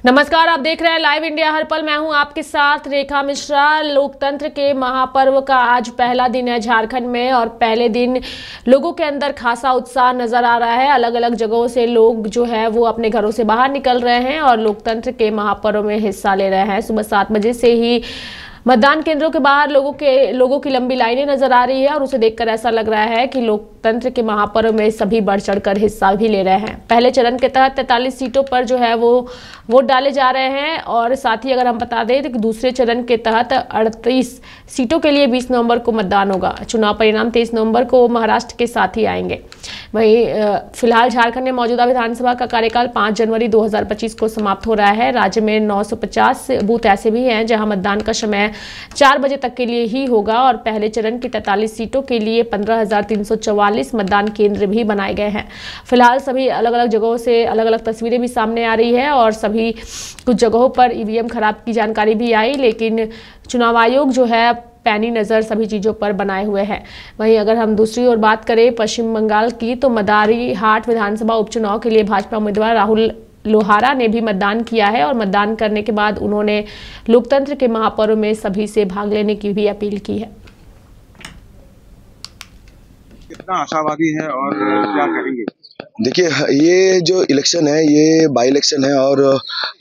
नमस्कार, आप देख रहे हैं लाइव इंडिया हर पल। मैं हूं आपके साथ रेखा मिश्रा। लोकतंत्र के महापर्व का आज पहला दिन है झारखंड में और पहले दिन लोगों के अंदर खासा उत्साह नजर आ रहा है। अलग अलग जगहों से लोग जो है वो अपने घरों से बाहर निकल रहे हैं और लोकतंत्र के महापर्व में हिस्सा ले रहे हैं। सुबह 7 बजे से ही मतदान केंद्रों के बाहर लोगों की लंबी लाइनें नजर आ रही है और उसे देखकर ऐसा लग रहा है कि लोकतंत्र के महापर्व में सभी बढ़ चढ़कर हिस्सा भी ले रहे हैं। पहले चरण के तहत 43 सीटों पर जो है वो वोट डाले जा रहे हैं और साथ ही अगर हम बता दें तो दूसरे चरण के तहत 38 सीटों के लिए 20 नवंबर को मतदान होगा। चुनाव परिणाम 23 नवंबर को महाराष्ट्र के साथ ही आएंगे। वहीं फिलहाल झारखंड में मौजूदा विधानसभा का कार्यकाल 5 जनवरी 2025 को समाप्त हो रहा है। राज्य में 950 बूथ ऐसे भी हैं जहां मतदान का समय 4 बजे तक के लिए ही होगा और पहले चरण की 43 सीटों के लिए 15,344 मतदान केंद्र भी बनाए गए हैं। फिलहाल सभी अलग अलग जगहों से अलग अलग तस्वीरें भी सामने आ रही है और सभी कुछ जगहों पर ईवीएम खराब की जानकारी भी आई, लेकिन चुनाव आयोग जो है पैनी नज़र सभी चीज़ों पर बनाए हुए हैं। वहीं अगर हम दूसरी ओर बात करें पश्चिम बंगाल की, तो मदारीहाट विधानसभा उपचुनाव के लिए भाजपा उम्मीदवार राहुल लोहारा ने भी मतदान किया है और मतदान करने के बाद उन्होंने लोकतंत्र के महापर्व में सभी से भाग लेने की भी अपील की है। कितना आशावादी है और क्या करेंगे? देखिए, ये जो इलेक्शन है ये बाई इलेक्शन है और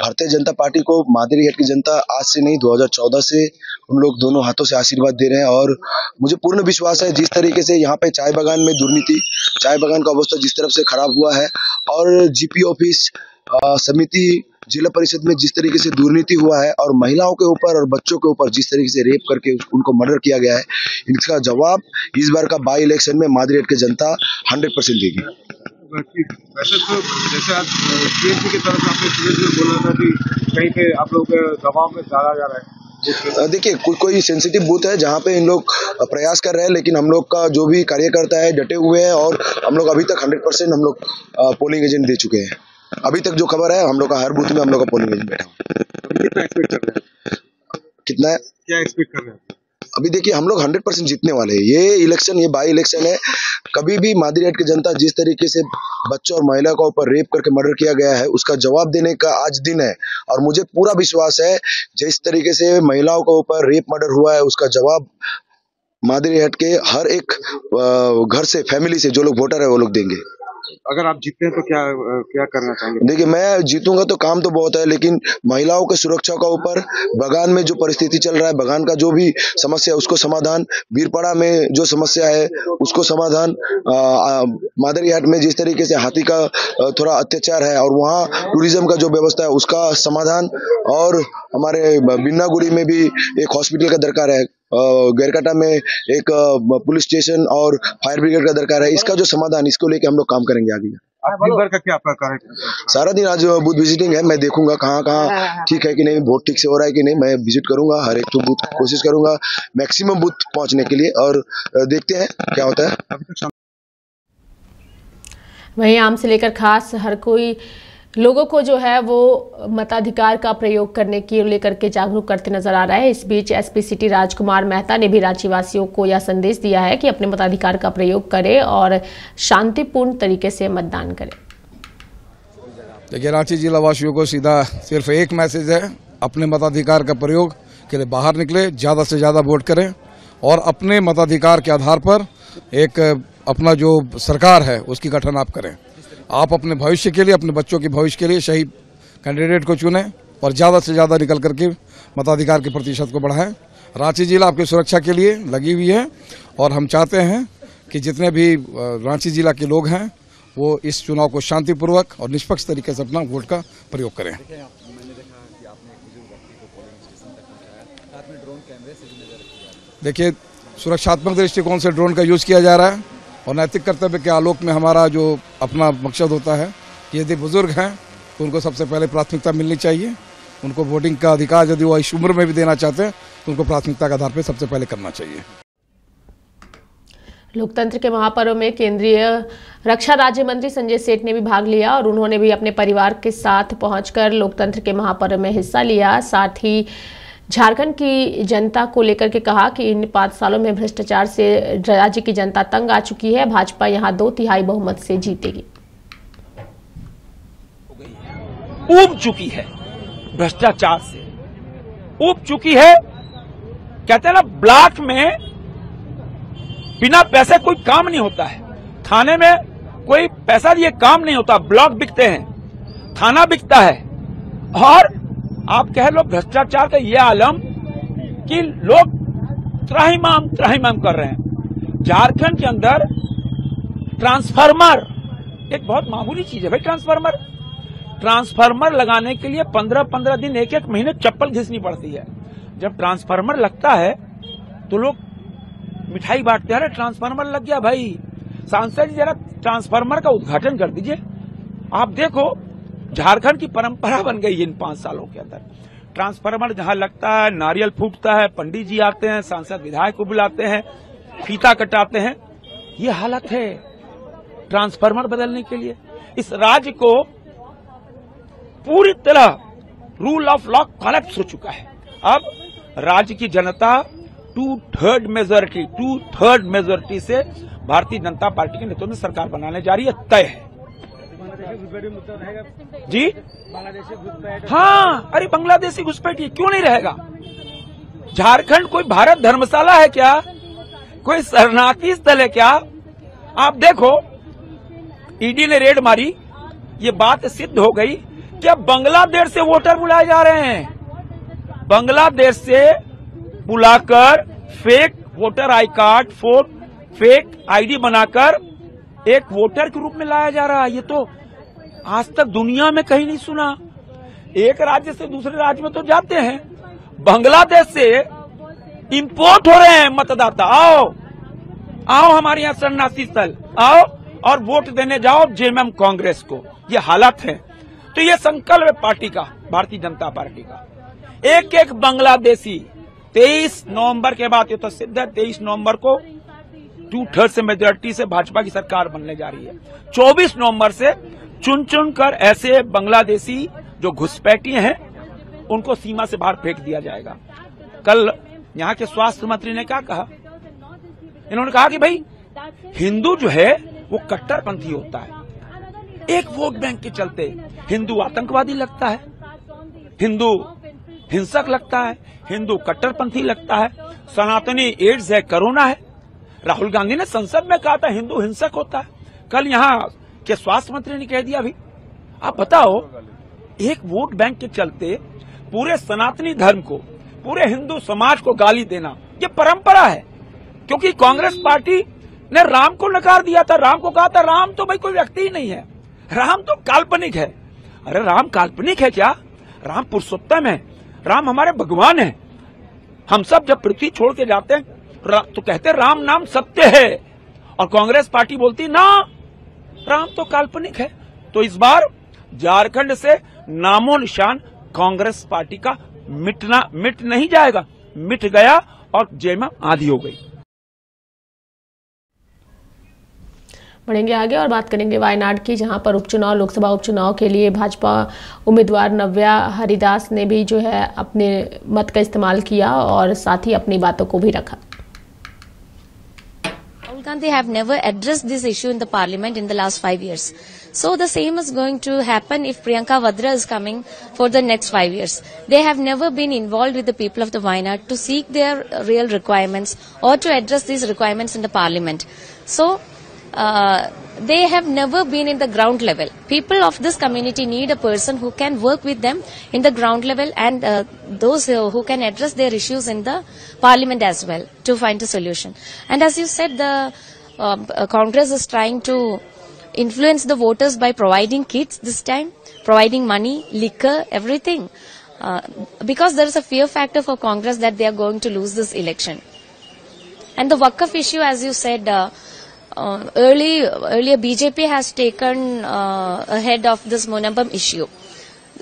भारतीय जनता पार्टी को मादरीहाट की जनता आज से नहीं 2014 से उन लोग दोनों हाथों से आशीर्वाद दे रहे हैं और मुझे पूर्ण विश्वास है जिस तरीके से यहाँ पे चाय बागान में दुर्नीति, चाय बागान का अवस्था जिस तरफ से खराब हुआ है और जीपी ऑफिस समिति जिला परिषद में जिस तरीके से दुर्नीति हुआ है और महिलाओं के ऊपर और बच्चों के ऊपर जिस तरीके से रेप करके उनको मर्डर किया गया है, इसका जवाब इस बार का बाई इलेक्शन में मादरीहाट की जनता 100% देगी। वैसे तो जैसे आज सीएम की तरफ से आपने बोला था कि कहीं पे आप लोग दबाव में डाला जा रहा है। देखिए, कोई सेंसिटिव बूथ है जहाँ पे इन लोग प्रयास कर रहे हैं, लेकिन हम लोग का जो भी कार्यकर्ता है डटे हुए हैं और हम लोग अभी तक 100% हम लोग पोलिंग एजेंट दे चुके हैं। अभी तक जो खबर है हम लोग का हर बूथ में हम लोग का पोलिंग एजेंट बैठा कितना एक्सपेक्ट कर रहे हैं? कितना है? क्या एक्सपेक्ट कर रहे हैं? अभी देखिए, हम लोग 100% जीतने वाले हैं। ये इलेक्शन, ये बाई इलेक्शन है। कभी भी मादरीहाट की जनता जिस तरीके से बच्चों और महिला का ऊपर रेप करके मर्डर किया गया है उसका जवाब देने का आज दिन है और मुझे पूरा विश्वास है जिस तरीके से महिलाओं के ऊपर रेप मर्डर हुआ है उसका जवाब मादरीहाट के हर एक घर से, फैमिली से जो लोग वोटर है वो लोग देंगे। अगर आप जीतते हैं तो क्या करना चाहेंगे? देखिए, मैं जीतूंगा तो काम तो बहुत है, लेकिन महिलाओं के सुरक्षा का ऊपर, बगान में जो परिस्थिति चल रहा है, बगान का जो भी समस्या है उसको समाधान, बीरपाड़ा में जो समस्या है उसको समाधान, मादरीहाट में जिस तरीके से हाथी का थोड़ा अत्याचार है और वहाँ टूरिज्म का जो व्यवस्था है उसका समाधान और हमारे बिन्नागुड़ी में भी एक हॉस्पिटल का दरकार है, गैरकाटा में एक पुलिस स्टेशन और फायर ब्रिगेड का दरकार है। इसका जो समाधान, इसको लेके हम लोग काम करेंगे आगे। दिन भर का क्या आपका कार्यक्रम? सारा दिन आज बूथ विजिटिंग है। मैं देखूंगा कहाँ ठीक है कि नहीं, वोट ठीक से हो रहा है कि नहीं। मैं विजिट करूंगा, हर एक तो बूथ कोशिश करूंगा मैक्सिमम बूथ पहुंचने के लिए और देखते हैं क्या होता है। वहीं आम से लेकर खास हर कोई लोगों को जो है वो मताधिकार का प्रयोग करने की लेकर के जागरूक करते नजर आ रहा है। इस बीच एसपी सिटी राजकुमार मेहता ने भी रांची वासियों को यह संदेश दिया है कि अपने मताधिकार का प्रयोग करें और शांतिपूर्ण तरीके से मतदान करें। देखिए, रांची जिला वासियों को सीधा सिर्फ एक मैसेज है, अपने मताधिकार का प्रयोग के लिए बाहर निकले, ज़्यादा से ज़्यादा वोट करें और अपने मताधिकार के आधार पर एक अपना जो सरकार है उसकी गठन आप करें। आप अपने भविष्य के लिए, अपने बच्चों के भविष्य के लिए सही कैंडिडेट को चुनें और ज़्यादा से ज़्यादा निकल करके मताधिकार के प्रतिशत को बढ़ाएं। रांची जिला आपकी सुरक्षा के लिए लगी हुई है और हम चाहते हैं कि जितने भी रांची जिला के लोग हैं वो इस चुनाव को शांतिपूर्वक और निष्पक्ष तरीके से अपना वोट का प्रयोग करें। देखिए, सुरक्षात्मक दृष्टिकोण से ड्रोन का यूज़ किया जा रहा है और नैतिक कर्तव्य के आलोक में हमारा जो अपना मकसद होता है कि यदि बुजुर्ग हैं तो उनको सबसे पहले प्राथमिकता मिलनी चाहिए। उनको वोटिंग का अधिकार यदि वो इस उम्र में भी देना चाहते हैं तो उनको प्राथमिकता के आधार पर सबसे पहले करना चाहिए। लोकतंत्र के महापर्व में केंद्रीय रक्षा राज्य मंत्री संजय सेठ ने भी भाग लिया और उन्होंने भी अपने परिवार के साथ पहुंचकर लोकतंत्र के महापर्व में हिस्सा लिया। साथ ही झारखंड की जनता को लेकर के कहा कि इन 5 सालों में भ्रष्टाचार से राज्य की जनता तंग आ चुकी है। भाजपा यहां 2/3 बहुमत से जीतेगी। ऊब चुकी है भ्रष्टाचार से उब चुकी है। कहते हैं ना, ब्लॉक में बिना पैसे कोई काम नहीं होता है। थाने में कोई पैसा दिए काम नहीं होता, ब्लॉक बिकते हैं, थाना बिकता है। और आप कह लो भ्रष्टाचार का ये आलम कि लोग त्राहिमाम कर रहे हैं। झारखंड के अंदर ट्रांसफार्मर एक बहुत मामूली चीज है भाई। ट्रांसफार्मर लगाने के लिए 15-15 दिन, एक महीने चप्पल घिसनी पड़ती है। जब ट्रांसफार्मर लगता है तो लोग मिठाई बांटते हैं, अरे ट्रांसफार्मर लग गया भाई। सांसद जी जरा ट्रांसफार्मर का उद्घाटन कर दीजिए। आप देखो झारखंड की परंपरा बन गई है इन 5 सालों के अंदर। ट्रांसफार्मर जहां लगता है, नारियल फूटता है, पंडित जी आते हैं, सांसद विधायक को बुलाते हैं, फीता कटाते हैं। ये हालत है ट्रांसफार्मर बदलने के लिए। इस राज्य को पूरी तरह रूल ऑफ लॉ कोलैप्स हो चुका है। अब राज्य की जनता 2/3 मेजोरिटी से भारतीय जनता पार्टी के नेतृत्व में सरकार बनाने जा रही है, तय है जी। हाँ, अरे बांग्लादेशी घुसपैठी क्यों नहीं रहेगा? झारखंड कोई भारत धर्मशाला है क्या? कोई शरणार्थी स्थल है क्या? आप देखो, ईडी ने रेड मारी, ये बात सिद्ध हो गई कि अब बांग्लादेश से वोटर बुलाए जा रहे हैं। बांग्लादेश से बुलाकर fake voter I card, fake ID बनाकर एक वोटर के रूप में लाया जा रहा है। ये तो आज तक दुनिया में कहीं नहीं सुना। एक राज्य से दूसरे राज्य में तो जाते हैं, बांग्लादेश से इंपोर्ट हो रहे हैं मतदाता। आओ हमारे यहाँ शरणार्थी स्थल, आओ और वोट देने जाओ जेएमएम कांग्रेस को। ये हालत है। तो ये संकल्प है पार्टी का, भारतीय जनता पार्टी का। एक बांग्लादेशी 23 नवंबर के बाद, ये तो सिद्ध है, 23 नवंबर को 2/3 से मेजोरिटी से भाजपा की सरकार बनने जा रही है। 24 नवंबर से चुन कर ऐसे बांग्लादेशी जो घुसपैठी हैं उनको सीमा से बाहर फेंक दिया जाएगा। कल यहाँ के स्वास्थ्य मंत्री ने क्या कहा? इन्होंने कहा कि भाई हिंदू जो है वो कट्टरपंथी होता है। एक वोट बैंक के चलते हिंदू आतंकवादी लगता है, हिंदू हिंसक लगता है, हिंदू कट्टरपंथी लगता है, सनातनी एड्स है, कोरोना है। राहुल गांधी ने संसद में कहा था हिंदू हिंसक होता है। कल यहाँ के स्वास्थ्य मंत्री ने कह दिया। भी आप बताओ, एक वोट बैंक के चलते पूरे सनातनी धर्म को, पूरे हिंदू समाज को गाली देना, ये परंपरा है। क्योंकि कांग्रेस पार्टी ने राम को नकार दिया था, राम को कहा था राम तो भाई कोई व्यक्ति ही नहीं है, राम तो काल्पनिक है। अरे राम काल्पनिक है क्या? राम पुरुषोत्तम है, राम हमारे भगवान है। हम सब जब पृथ्वी छोड़ के जाते हैं तो कहते हैं राम नाम सत्य है, और कांग्रेस पार्टी बोलती ना राम तो काल्पनिक है। तो इस बार झारखंड से नामो निशान कांग्रेस पार्टी का मिट नहीं जाएगा, मिट गया और जेएमएम आधी हो गई। बढ़ेंगे आगे और बात करेंगे वायनाड की, जहां पर उपचुनाव, लोकसभा उपचुनाव के लिए भाजपा उम्मीदवार नव्या हरिदास ने भी जो है अपने मत का इस्तेमाल किया और साथ ही अपनी बातों को भी रखा। Rahul Gandhi have never addressed this issue in the parliament in the last 5 years. So the same is going to happen if Priyanka Vadra is coming for the next 5 years. They have never been involved with the people of the Wayanad to seek their real requirements or to address these requirements in the parliament. So they have never been in the ground level. People of this community need a person who can work with them in the ground level and those who can address their issues in the parliament as well to find a solution. And as you said, the Congress is trying to influence the voters by providing kits this time, providing money, liquor, everything. Because there is a fear factor for Congress that they are going to lose this election. And the Waqf issue, as you said, earlier BJP has taken ahead of this Munambam issue,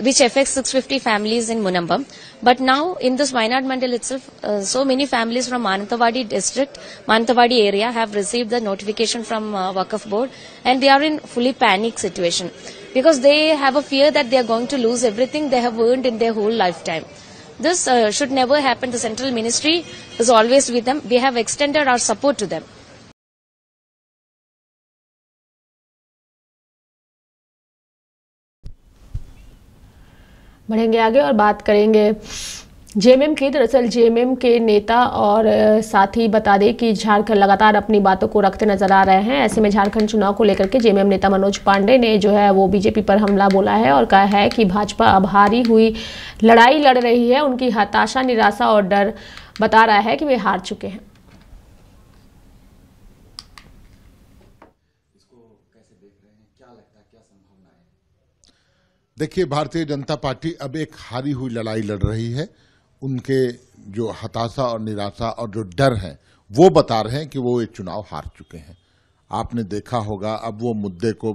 which affects 650 families in Munambam. But now in this Wayanad Mandal itself, so many families from Mananthavadi district, Mananthavadi area have received the notification from Waqf board, and they are in fully panic situation because they have a fear that they are going to lose everything they have earned in their whole lifetime. This should never happen. The central ministry is always with them. We have extended our support to them. बढ़ेंगे आगे और बात करेंगे JMM की। दरअसल JMM के नेता और साथ ही बता दें कि झारखंड लगातार अपनी बातों को रखते नजर आ रहे हैं। ऐसे में झारखंड चुनाव को लेकर के जेएमएम नेता मनोज पांडे ने जो है वो बीजेपी पर हमला बोला है और कहा है कि भाजपा अब हारी हुई लड़ाई लड़ रही है। उनकी हताशा, निराशा और डर बता रहा है कि वे हार चुके हैं। देखिए, भारतीय जनता पार्टी अब एक हारी हुई लड़ाई लड़ रही है। उनके जो हताशा और निराशा और जो डर है वो बता रहे हैं कि वो ये चुनाव हार चुके हैं। आपने देखा होगा, अब वो मुद्दे को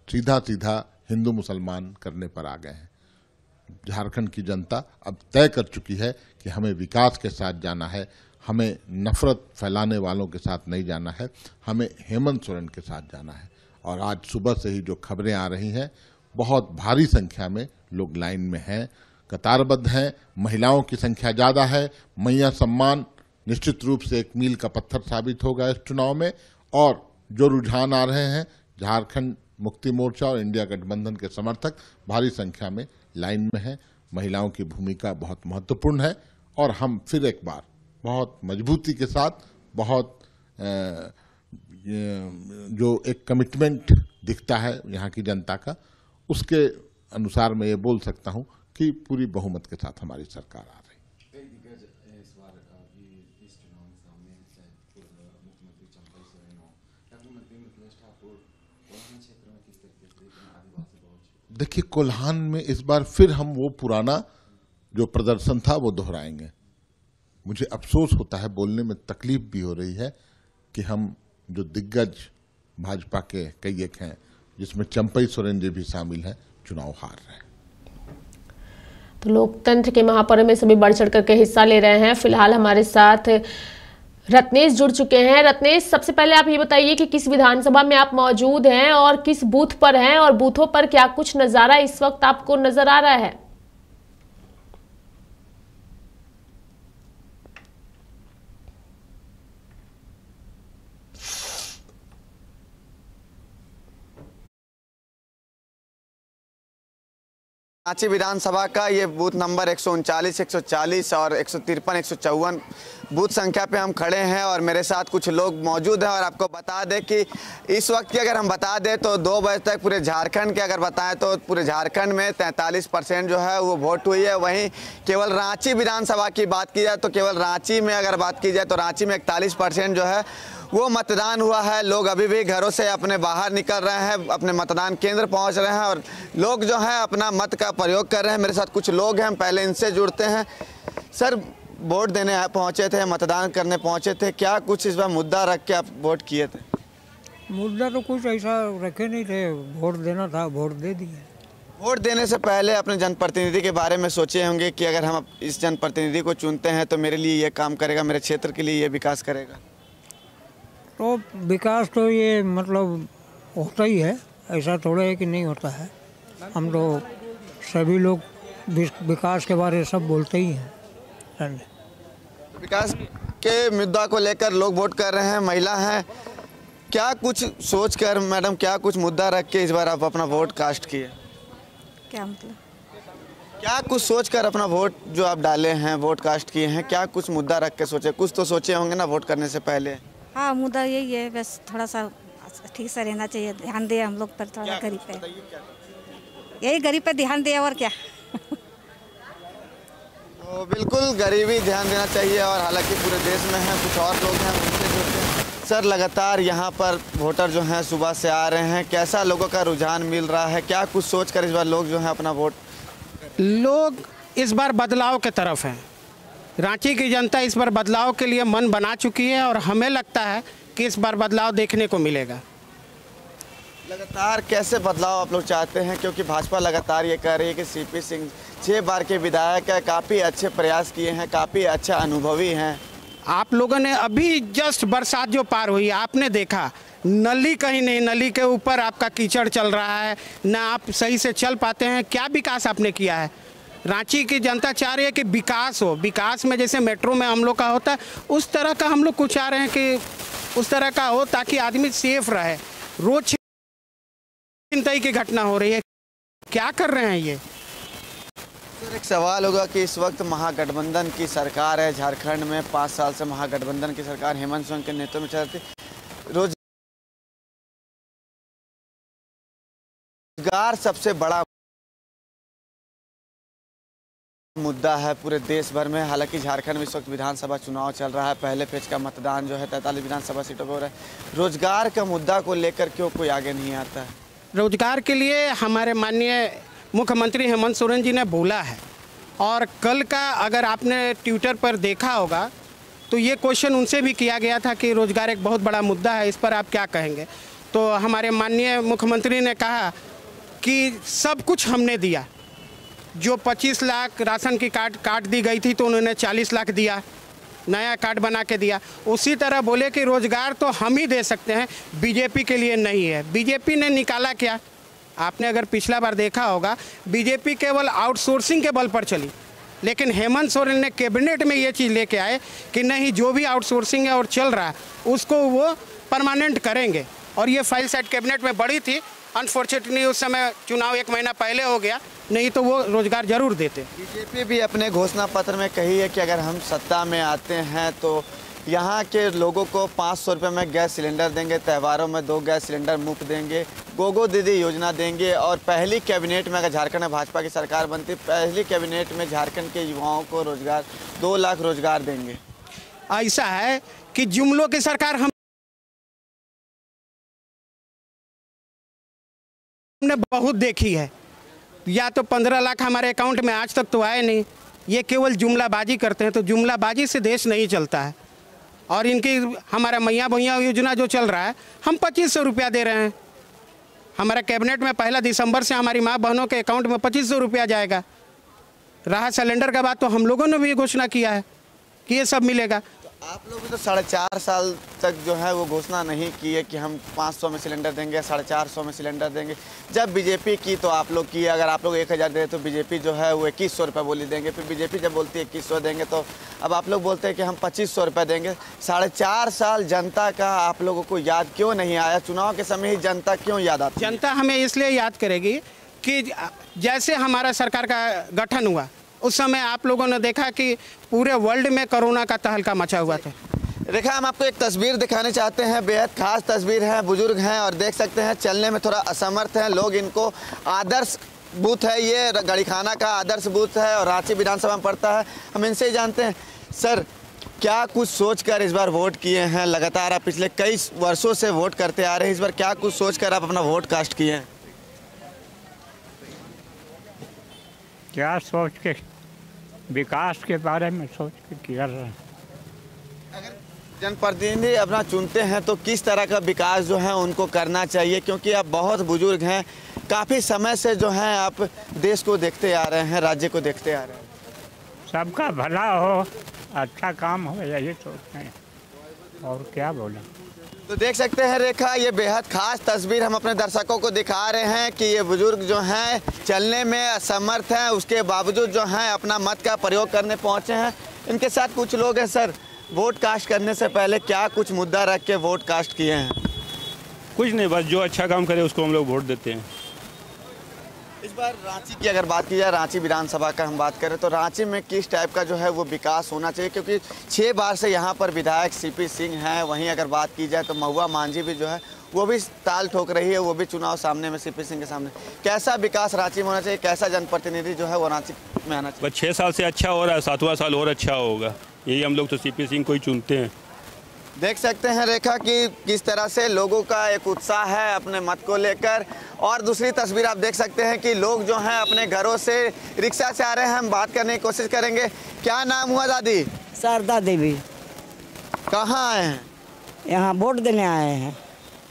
सीधा सीधा हिंदू मुसलमान करने पर आ गए हैं। झारखंड की जनता अब तय कर चुकी है कि हमें विकास के साथ जाना है, हमें नफरत फैलाने वालों के साथ नहीं जाना है, हमें हेमंत सोरेन के साथ जाना है। और आज सुबह से ही जो खबरें आ रही हैं, बहुत भारी संख्या में लोग लाइन में हैं, कतारबद्ध हैं। महिलाओं की संख्या ज्यादा है। मैया सम्मान निश्चित रूप से एक मील का पत्थर साबित होगा इस चुनाव में। और जो रुझान आ रहे हैं, झारखंड मुक्ति मोर्चा और इंडिया गठबंधन के समर्थक भारी संख्या में लाइन में हैं। महिलाओं की भूमिका बहुत महत्वपूर्ण है और हम फिर एक बार बहुत मजबूती के साथ, बहुत जो एक कमिटमेंट दिखता है यहाँ की जनता का, उसके अनुसार मैं ये बोल सकता हूँ कि पूरी बहुमत के साथ हमारी सरकार आ रही है। देखिए, कोल्हान में इस बार फिर हम वो पुराना जो प्रदर्शन था वो दोहराएंगे। मुझे अफसोस होता है, बोलने में तकलीफ भी हो रही है कि हम जो दिग्गज भाजपा के कई एक हैं, जिसमें चंपई सोरेन जी भी शामिल हैं, चुनाव हार रहे हैं। तो लोकतंत्र के महापर्व में सभी बढ़ चढ़ करके हिस्सा ले रहे हैं। फिलहाल हमारे साथ रत्नेश जुड़ चुके हैं। रत्नेश, सबसे पहले आप ये बताइए कि किस विधानसभा में आप मौजूद हैं और किस बूथ पर हैं और बूथों पर क्या कुछ नजारा इस वक्त आपको नजर आ रहा है? रांची विधानसभा का ये बूथ नंबर 139, 140 और 153, 154 बूथ संख्या पे हम खड़े हैं और मेरे साथ कुछ लोग मौजूद हैं। और आपको बता दें कि इस वक्त की अगर हम बता दें तो 2 बजे तक पूरे झारखंड के अगर बताएं तो पूरे झारखंड में 43% जो है वो वोट हुई है। वहीं केवल रांची विधानसभा की बात की जाए तो केवल रांची में अगर बात की जाए तो रांची में 41% जो है वो मतदान हुआ है। लोग अभी भी घरों से अपने बाहर निकल रहे हैं, अपने मतदान केंद्र पहुंच रहे हैं और लोग जो है अपना मत का प्रयोग कर रहे हैं। मेरे साथ कुछ लोग हैं, हम पहले इनसे जुड़ते हैं। सर, वोट देने पहुंचे थे, मतदान करने पहुंचे थे, क्या कुछ इस बार मुद्दा रख के आप वोट किए थे? मुद्दा तो कुछ ऐसा रखे नहीं थे, वोट देना था, वोट दे दिए। वोट देने से पहले अपने जनप्रतिनिधि के बारे में सोचे होंगे कि अगर हम इस जनप्रतिनिधि को चुनते हैं तो मेरे लिए ये काम करेगा, मेरे क्षेत्र के लिए ये विकास करेगा। तो विकास तो ये मतलब होता ही है, ऐसा थोड़ा है कि नहीं होता है। हम तो सभी लोग विकास के बारे में सब बोलते ही हैं। विकास के मुद्दा को लेकर लोग वोट कर रहे हैं, महिला हैं। क्या कुछ सोचकर मैडम, क्या कुछ मुद्दा रख के इस बार आप अपना वोट कास्ट किए? क्या मतलब? क्या कुछ सोचकर अपना वोट जो आप डाले हैं, वोट कास्ट किए हैं, क्या कुछ मुद्दा रख के सोचे? कुछ तो सोचे होंगे ना वोट करने से पहले। हाँ, मुद्दा यही है, बस थोड़ा सा ठीक से रहना चाहिए, ध्यान दे हम लोग पर, थोड़ा गरीब पे, यही गरीब पे ध्यान दे और क्या। तो बिल्कुल गरीबी ध्यान देना चाहिए। और हालांकि पूरे देश में हैं, कुछ और लोग हैं उनसे जुड़ते हैं। सर, लगातार यहाँ पर वोटर जो हैं सुबह से आ रहे हैं, कैसा लोगों का रुझान मिल रहा है? क्या कुछ सोचकर इस बार लोग जो हैं अपना वोट? लोग इस बार बदलाव के तरफ हैं। रांची की जनता इस बार बदलाव के लिए मन बना चुकी है और हमें लगता है कि इस बार बदलाव देखने को मिलेगा। लगातार कैसे बदलाव आप लोग चाहते हैं? क्योंकि भाजपा लगातार ये कह रही है कि सीपी सिंह 6 बार के विधायक है, काफ़ी अच्छे प्रयास किए हैं, काफ़ी अच्छा अनुभवी हैं। आप लोगों ने अभी जस्ट बरसात जो पार हुई, आपने देखा नली कहीं नहीं, नली के ऊपर आपका कीचड़ चल रहा है, ना आप सही से चल पाते हैं। क्या विकास आपने किया है? रांची की जनता चाह रही है कि विकास हो। विकास में जैसे मेट्रो में हम लोग का होता है, उस तरह का हम लोग को चाह रहे हैं कि उस तरह का हो ताकि आदमी सेफ रहे। रोज चिंताई की घटना हो रही है, क्या कर रहे हैं ये? एक सवाल होगा कि इस वक्त महागठबंधन की सरकार है झारखंड में, 5 साल से महागठबंधन की सरकार हेमंत सोरेन के नेतृत्व में चल रही। रोजगार सबसे बड़ा मुद्दा है पूरे देश भर में। हालांकि झारखंड में इस वक्त विधानसभा चुनाव चल रहा है, पहले फेज का मतदान जो है 43 विधानसभा सीटों पर हो रहा है। रोजगार का मुद्दा को लेकर क्यों कोई आगे नहीं आता है? रोजगार के लिए हमारे माननीय मुख्यमंत्री हेमंत सोरेन जी ने बोला है, और कल का अगर आपने ट्विटर पर देखा होगा तो ये क्वेश्चन उनसे भी किया गया था कि रोजगार एक बहुत बड़ा मुद्दा है, इस पर आप क्या कहेंगे। तो हमारे माननीय मुख्यमंत्री ने कहा कि सब कुछ हमने दिया, जो 25 लाख राशन की कार्ड काट दी गई थी तो उन्होंने 40 लाख दिया, नया कार्ड बना के दिया। उसी तरह बोले कि रोजगार तो हम ही दे सकते हैं, बीजेपी के लिए नहीं है। बीजेपी ने निकाला क्या? आपने अगर पिछला बार देखा होगा, बीजेपी केवल आउटसोर्सिंग के बल पर चली, लेकिन हेमंत सोरेन ने कैबिनेट में ये चीज़ लेके आए कि नहीं, जो भी आउटसोर्सिंग है और चल रहा है उसको वो परमानेंट करेंगे। और ये फाइल सेट कैबिनेट में बड़ी थी, अनफॉर्चुनेटली उस समय चुनाव 1 महीना पहले हो गया, नहीं तो वो रोजगार जरूर देते। बीजेपी भी अपने घोषणा पत्र में कही है कि अगर हम सत्ता में आते हैं तो यहाँ के लोगों को 500 रुपये में गैस सिलेंडर देंगे, त्योहारों में 2 गैस सिलेंडर मुफ्त देंगे, गोगो दीदी योजना देंगे, और पहली कैबिनेट में अगर झारखंड में भाजपा की सरकार बनती, पहली कैबिनेट में झारखंड के युवाओं को रोजगार 2 लाख रोजगार देंगे। ऐसा है कि जुमलों की सरकार हमने बहुत देखी है, या तो 15 लाख हमारे अकाउंट में आज तक तो आए नहीं। ये केवल जुमलाबाजी करते हैं, तो जुमलाबाजी से देश नहीं चलता है। और इनकी हमारा मैया भैया योजना जो चल रहा है, हम 2500 रुपया दे रहे हैं। हमारा कैबिनेट में 1 दिसंबर से हमारी माँ बहनों के अकाउंट में 2500 रुपया जाएगा। रहा सिलेंडर का बात, तो हम लोगों ने भी घोषणा किया है कि ये सब मिलेगा। आप लोग भी तो 4.5 साल तक जो है वो घोषणा नहीं की है कि हम 500 में सिलेंडर देंगे, 450 में सिलेंडर देंगे। जब बीजेपी की तो आप लोग की, अगर आप लोग 1000 दे तो बीजेपी जो है वो 2100 रुपये बोली देंगे। फिर बीजेपी जब बोलती है 2100 देंगे, तो अब आप लोग बोलते हैं कि हम 2500 रुपये देंगे। 4.5 साल जनता का आप लोगों को याद क्यों नहीं आया? चुनाव के समय ही जनता क्यों याद आती? जनता हमें इसलिए याद करेगी कि जैसे हमारा सरकार का गठन हुआ, उस समय आप लोगों ने देखा कि पूरे वर्ल्ड में कोरोना का तहलका मचा हुआ था। रेखा, हम आपको एक तस्वीर दिखाने चाहते हैं, बेहद खास तस्वीर है। बुजुर्ग हैं और देख सकते हैं चलने में थोड़ा असमर्थ हैं लोग। इनको आदर्श बूथ है, ये गढ़ीखाना का आदर्श बूथ है और रांची विधानसभा में पड़ता है। हम इनसे ही जानते हैं, सर क्या कुछ सोचकर इस बार वोट किए हैं? लगातार आप पिछले कई वर्षों से वोट करते आ रहे हैं, इस बार क्या कुछ सोचकर आप अपना वोट कास्ट किए हैं? क्या सोच के? विकास के बारे में सोच के किया रहे हैं। अगर जनप्रतिनिधि अपना चुनते हैं तो किस तरह का विकास जो है उनको करना चाहिए? क्योंकि आप बहुत बुजुर्ग हैं, काफ़ी समय से जो है आप देश को देखते आ रहे हैं, राज्य को देखते आ रहे हैं। सबका भला हो, अच्छा काम हो, यही सोचते हैं, और क्या बोलें। तो देख सकते हैं रेखा, ये बेहद खास तस्वीर हम अपने दर्शकों को दिखा रहे हैं कि ये बुजुर्ग जो हैं चलने में असमर्थ हैं, उसके बावजूद जो हैं अपना मत का प्रयोग करने पहुंचे हैं। इनके साथ कुछ लोग हैं। सर, वोट कास्ट करने से पहले क्या कुछ मुद्दा रख के वोट कास्ट किए हैं? कुछ नहीं, बस जो अच्छा काम करे उसको हम लोग वोट देते हैं। इस बार रांची की अगर बात की जाए, रांची विधानसभा का हम बात करें तो रांची में किस टाइप का जो है वो विकास होना चाहिए? क्योंकि 6 बार से यहाँ पर विधायक सीपी सिंह हैं। वहीं अगर बात की जाए तो महुआ मांझी भी जो है वो भी ताल ठोक रही है, वो भी चुनाव सामने में सीपी सिंह के सामने। कैसा विकास रांची में होना चाहिए? कैसा जनप्रतिनिधि जो है वो रांची में आना चाहिए? बस 6 साल से अच्छा हो रहा है, 7वां साल और अच्छा होगा, यही हम लोग तो सीपी सिंह को ही चुनते हैं। देख सकते हैं रेखा कि किस तरह से लोगों का एक उत्साह है अपने मत को लेकर। और दूसरी तस्वीर आप देख सकते हैं कि लोग जो हैं अपने घरों से रिक्शा से आ रहे हैं। हम बात करने की कोशिश करेंगे। क्या नाम हुआ दादी? शारदा देवी। कहाँ आए हैं? यहाँ वोट देने आए हैं।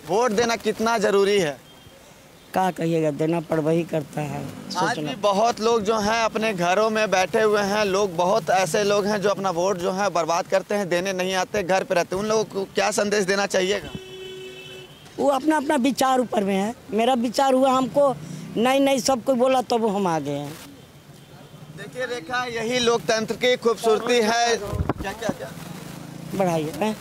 वोट देना कितना जरूरी है? क्या कहिएगा, देना पड़वा ही करता है। आज भी बहुत लोग जो हैं अपने घरों में बैठे हुए हैं। लोग बहुत ऐसे लोग हैं जो अपना वोट जो है बर्बाद करते हैं, देने नहीं आते, घर पे रहते हैं। उन लोगों को क्या संदेश देना चाहिएगा? वो अपना अपना विचार ऊपर में है। मेरा विचार हुआ, हमको नहीं सब कोई बोला तब हम आ गए हैं। देखिए रेखा, यही लोकतंत्र की खूबसूरती है। क्या क्या क्या बढ़ाइए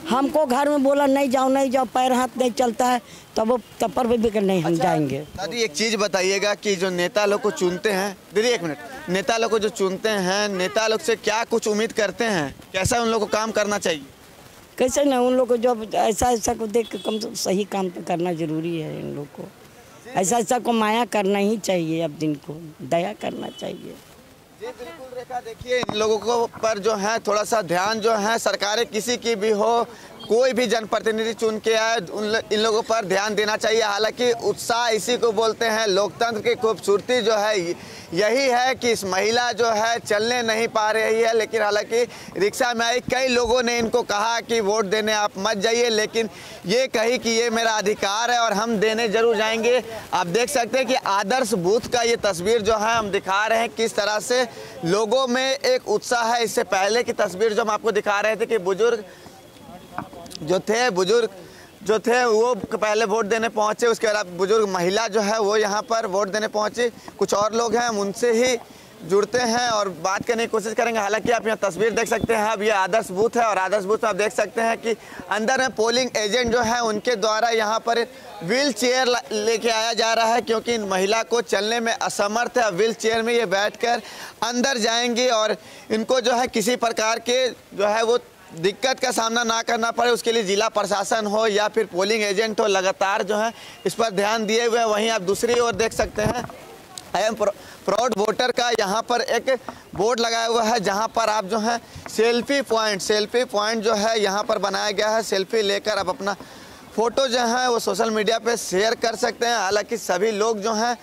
हमको घर में बोला नहीं जाओ, पैर हाथ नहीं चलता है, तब वो तपर पे भी नहीं हम जाएंगे। दादी एक चीज़ बताइएगा कि जो नेता लोग को चुनते हैं, दीदी एक मिनट, नेता लोग को जो चुनते हैं, नेता लोग से क्या कुछ उम्मीद करते हैं, कैसा उन लोग को काम करना चाहिए? कैसे ना उन लोग को जो ऐसा को देख के कम सही काम तो करना जरूरी है। इन लोग को ऐसा को माया करना ही चाहिए, अब दिन को दया करना चाहिए। जी बिल्कुल रेखा, देखिए इन लोगों को पर जो है थोड़ा सा ध्यान जो है सरकारें किसी की भी हो, कोई भी जनप्रतिनिधि चुन के आए, इन लोगों पर ध्यान देना चाहिए। हालांकि उत्साह इसी को बोलते हैं, लोकतंत्र की खूबसूरती जो है यही है कि इस महिला जो है चलने नहीं पा रही है, लेकिन हालांकि रिक्शा में आई, कई लोगों ने इनको कहा कि वोट देने आप मत जाइए, लेकिन ये कही कि ये मेरा अधिकार है और हम देने जरूर जाएंगे। आप देख सकते हैं कि आदर्श बूथ का ये तस्वीर जो है हम दिखा रहे हैं, किस तरह से लोगों में एक उत्साह है। इससे पहले की तस्वीर जो हम आपको दिखा रहे थे कि बुजुर्ग जो थे वो पहले वोट देने पहुंचे, उसके बाद बुजुर्ग महिला जो है वो यहाँ पर वोट देने पहुंची। कुछ और लोग हैं, हम उनसे ही जुड़ते हैं और बात करने की कोशिश करेंगे। हालांकि आप यहाँ तस्वीर देख सकते हैं, अब ये आदर्श बूथ है और आदर्श बूथ में आप देख सकते हैं कि अंदर में पोलिंग एजेंट जो है उनके द्वारा यहाँ पर व्हील चेयर लेके आया जा रहा है, क्योंकि इन महिला को चलने में असमर्थ है। व्हील चेयर में ये बैठकर अंदर जाएंगी और इनको जो है किसी प्रकार के जो है वो दिक्कत का सामना ना करना पड़े, उसके लिए जिला प्रशासन हो या फिर पोलिंग एजेंट हो, लगातार जो है इस पर ध्यान दिए हुए हैं। वहीं आप दूसरी ओर देख सकते हैं आई एम प्राउड वोटर का यहाँ पर एक बोर्ड लगाया हुआ है, जहाँ पर आप जो है सेल्फी पॉइंट जो है यहाँ पर बनाया गया है। सेल्फी लेकर आप अपना फ़ोटो जो है वो सोशल मीडिया पे शेयर कर सकते हैं। हालांकि सभी लोग जो हैं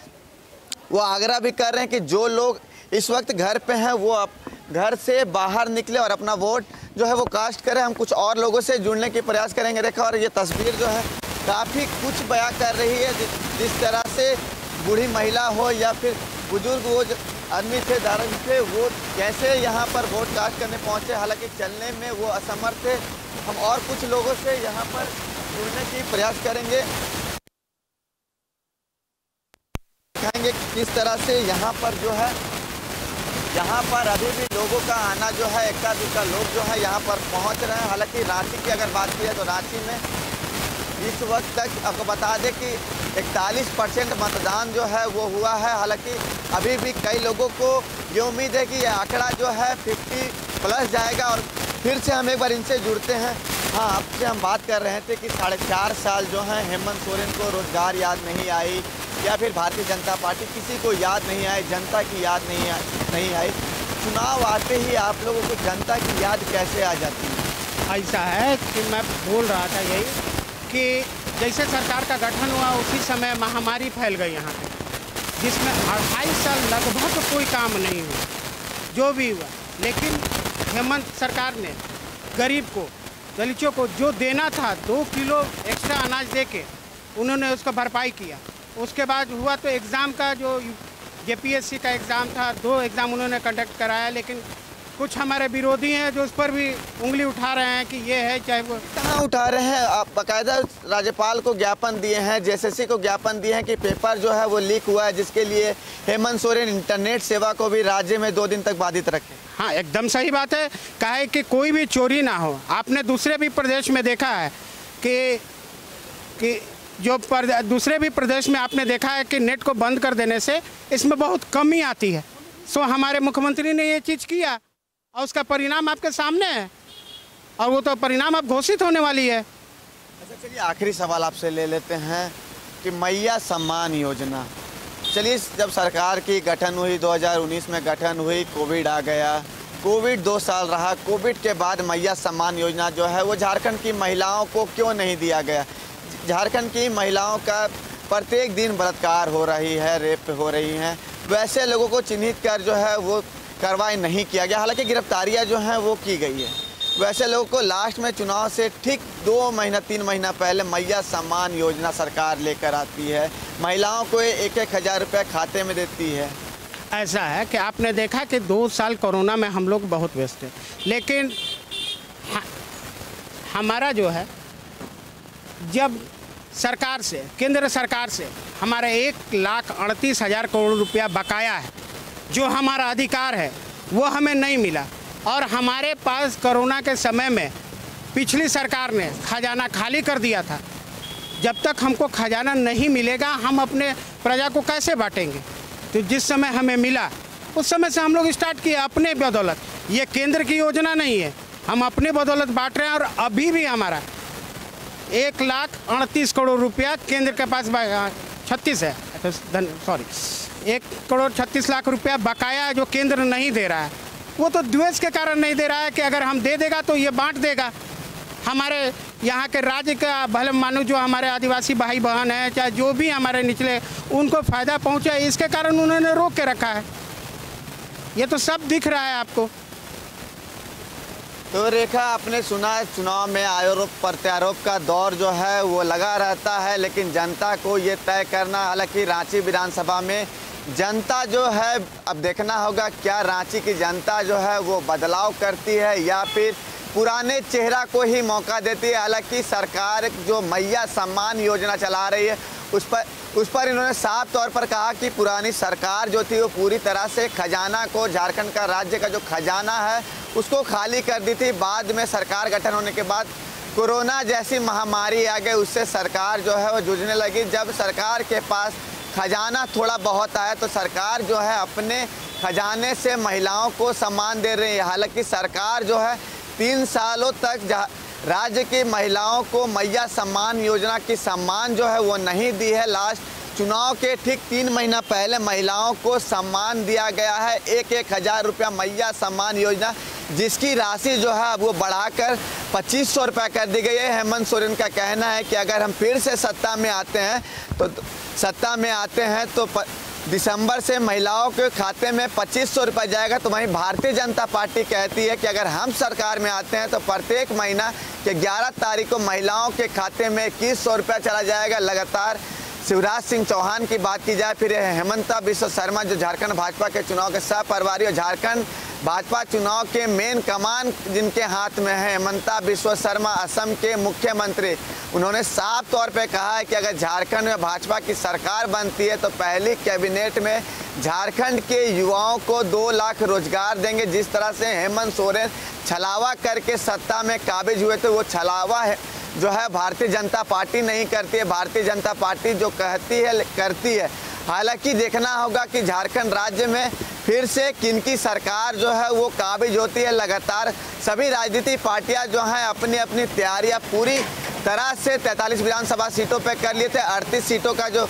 वो आग्रह भी कर रहे हैं कि जो लोग इस वक्त घर पे हैं वो घर से बाहर निकले और अपना वोट जो है वो कास्ट करें। हम कुछ और लोगों से जुड़ने के प्रयास करेंगे रेखा, और ये तस्वीर जो है काफ़ी कुछ बयां कर रही है। जिस तरह से बूढ़ी महिला हो या फिर बुजुर्ग वो आदमी थे, दारू थे, वो कैसे यहाँ पर वोट कास्ट करने पहुँचे, हालांकि चलने में वो असमर्थ थे। हम और कुछ लोगों से यहाँ पर जुड़ने की प्रयास करेंगे, दिखाएंगे किस तरह से यहाँ पर जो है अभी भी लोगों का आना जो है, एक्का दुक्का लोग जो है यहाँ पर पहुँच रहे हैं। हालांकि रांची की अगर बात की है तो रांची में इस वक्त तक आपको बता दें कि 41% मतदान जो है वो हुआ है। हालांकि अभी भी कई लोगों को ये उम्मीद है कि ये आंकड़ा जो है 50+ जाएगा। और फिर से हम एक बार इनसे जुड़ते हैं। हाँ, आपसे हम बात कर रहे थे कि 4.5 साल जो है हेमंत सोरेन को रोजगार याद नहीं आई या फिर भारतीय जनता पार्टी किसी को याद नहीं आई, जनता की याद नहीं आई। चुनाव आते ही आप लोगों को जनता की याद कैसे आ जाती है? ऐसा है कि मैं बोल रहा था यही कि जैसे सरकार का गठन हुआ उसी समय महामारी फैल गई यहाँ पे, जिसमें 28 साल लगभग कोई काम नहीं हुआ, जो भी हुआ। लेकिन हेमंत सरकार ने गरीब को, दलितों को जो देना था 2 किलो एक्स्ट्रा अनाज दे के उन्होंने उसका भरपाई किया। उसके बाद हुआ तो एग्ज़ाम का जो JPSC का एग्ज़ाम था, 2 एग्ज़ाम उन्होंने कंडक्ट कराया। लेकिन कुछ हमारे विरोधी हैं जो उस पर भी उंगली उठा रहे हैं कि ये है, चाहे वो कहाँ उठा रहे हैं। आप बाकायदा राज्यपाल को ज्ञापन दिए हैं, JSSC को ज्ञापन दिए हैं कि पेपर जो है वो लीक हुआ है, जिसके लिए हेमंत सोरेन इंटरनेट सेवा को भी राज्य में 2 दिन तक बाधित रखे। हाँ, एकदम सही बात है। कहा है कि कोई भी चोरी ना हो। आपने दूसरे भी प्रदेश में देखा है कि दूसरे भी प्रदेश में आपने देखा है कि नेट को बंद कर देने से इसमें बहुत कमी आती है। सो हमारे मुख्यमंत्री ने ये चीज़ किया और उसका परिणाम आपके सामने है, और वो तो परिणाम अब घोषित होने वाली है। अच्छा, चलिए आखिरी सवाल आपसे ले लेते हैं कि मैया सम्मान योजना, चलिए जब सरकार की गठन हुई 2019 में गठन हुई, कोविड आ गया, कोविड 2 साल रहा, कोविड के बाद मैया सम्मान योजना जो है वो झारखंड की महिलाओं को क्यों नहीं दिया गया? झारखंड की महिलाओं का प्रत्येक दिन बलात्कार हो रही है, रेप हो रही हैं, वैसे लोगों को चिन्हित कर जो है वो कार्रवाई नहीं किया गया। हालांकि गिरफ्तारियां जो हैं वो की गई है। वैसे लोगों को लास्ट में चुनाव से ठीक 2 महीना 3 महीना पहले मैया सम्मान योजना सरकार लेकर आती है, महिलाओं को 1-1 हज़ार रुपये खाते में देती है। ऐसा है कि आपने देखा कि 2 साल कोरोना में हम लोग बहुत व्यस्त थे, लेकिन हमारा जो है जब सरकार से, केंद्र सरकार से हमारा 1,38,000 करोड़ रुपया बकाया है, जो हमारा अधिकार है वो हमें नहीं मिला। और हमारे पास कोरोना के समय में पिछली सरकार ने खजाना खाली कर दिया था। जब तक हमको खजाना नहीं मिलेगा हम अपने प्रजा को कैसे बांटेंगे। तो जिस समय हमें मिला उस समय से हम लोग स्टार्ट किए अपने बदौलत। ये केंद्र की योजना नहीं है, हम अपने बदौलत बांट रहे हैं। और अभी भी हमारा 1,38 करोड़ रुपया केंद्र के पास 36 है, सॉरी 1,36 करोड़ रुपया बकाया जो केंद्र नहीं दे रहा है। वो तो द्वेष के कारण नहीं दे रहा है कि अगर हम दे देगा तो ये बांट देगा। हमारे यहाँ के राज्य का भले मानो जो हमारे आदिवासी भाई बहन हैं, चाहे जो भी हमारे निचले, उनको फ़ायदा पहुँचे, इसके कारण उन्होंने रोक के रखा है। ये तो सब दिख रहा है आपको। तो रेखा, आपने सुना है चुनाव में आरोप प्रत्यारोप का दौर जो है वो लगा रहता है, लेकिन जनता को ये तय करना, हालांकि रांची विधानसभा में जनता जो है अब देखना होगा क्या रांची की जनता जो है वो बदलाव करती है या फिर पुराने चेहरा को ही मौका देती है। हालांकि सरकार जो मैया सम्मान योजना चला रही है उस पर इन्होंने साफ तौर पर कहा कि पुरानी सरकार जो थी वो पूरी तरह से खजाना को, झारखंड का राज्य का जो खजाना है उसको खाली कर दी थी। बाद में सरकार गठन होने के बाद कोरोना जैसी महामारी आ गई, उससे सरकार जो है वो जूझने लगी। जब सरकार के पास खजाना थोड़ा बहुत आया तो सरकार जो है अपने खजाने से महिलाओं को सम्मान दे रही है। हालांकि सरकार जो है 3 सालों तक राज्य की महिलाओं को मैया सम्मान योजना की सम्मान जो है वो नहीं दी है। लास्ट चुनाव के ठीक 3 महीना पहले महिलाओं को सम्मान दिया गया है 1,000 रुपया मैया सम्मान योजना, जिसकी राशि जो है वो बढ़ाकर 2,500 रुपया कर दी गई है। हेमंत सोरेन का कहना है कि अगर हम फिर से सत्ता में आते हैं तो दिसंबर से महिलाओं के खाते में 2,500 रुपये जाएगा। तो वहीं भारतीय जनता पार्टी कहती है कि अगर हम सरकार में आते हैं तो प्रत्येक महीना के 11 तारीख को महिलाओं के खाते में 2,100 रुपया चला जाएगा। लगातार शिवराज सिंह चौहान की बात की जाए, फिर हेमंता बिस्वा शर्मा जो झारखंड भाजपा के चुनाव के सह प्रभारी और झारखंड भाजपा चुनाव के मेन कमान जिनके हाथ में है, हेमंता बिस्वा शर्मा असम के मुख्यमंत्री, उन्होंने साफ तौर पे कहा है कि अगर झारखंड में भाजपा की सरकार बनती है तो पहली कैबिनेट में झारखंड के युवाओं को 2 लाख रोजगार देंगे। जिस तरह से हेमंत सोरेन छलावा करके सत्ता में काबिज हुए थे, वो छलावा है जो है भारतीय जनता पार्टी नहीं करती है। भारतीय जनता पार्टी जो कहती है करती है। हालांकि देखना होगा कि झारखंड राज्य में फिर से किनकी सरकार जो है वो काबिज होती है। लगातार सभी राजनीतिक पार्टियां जो हैं अपनी अपनी तैयारियां पूरी तरह से 43 विधानसभा सीटों पर कर लिए थे। 38 सीटों का जो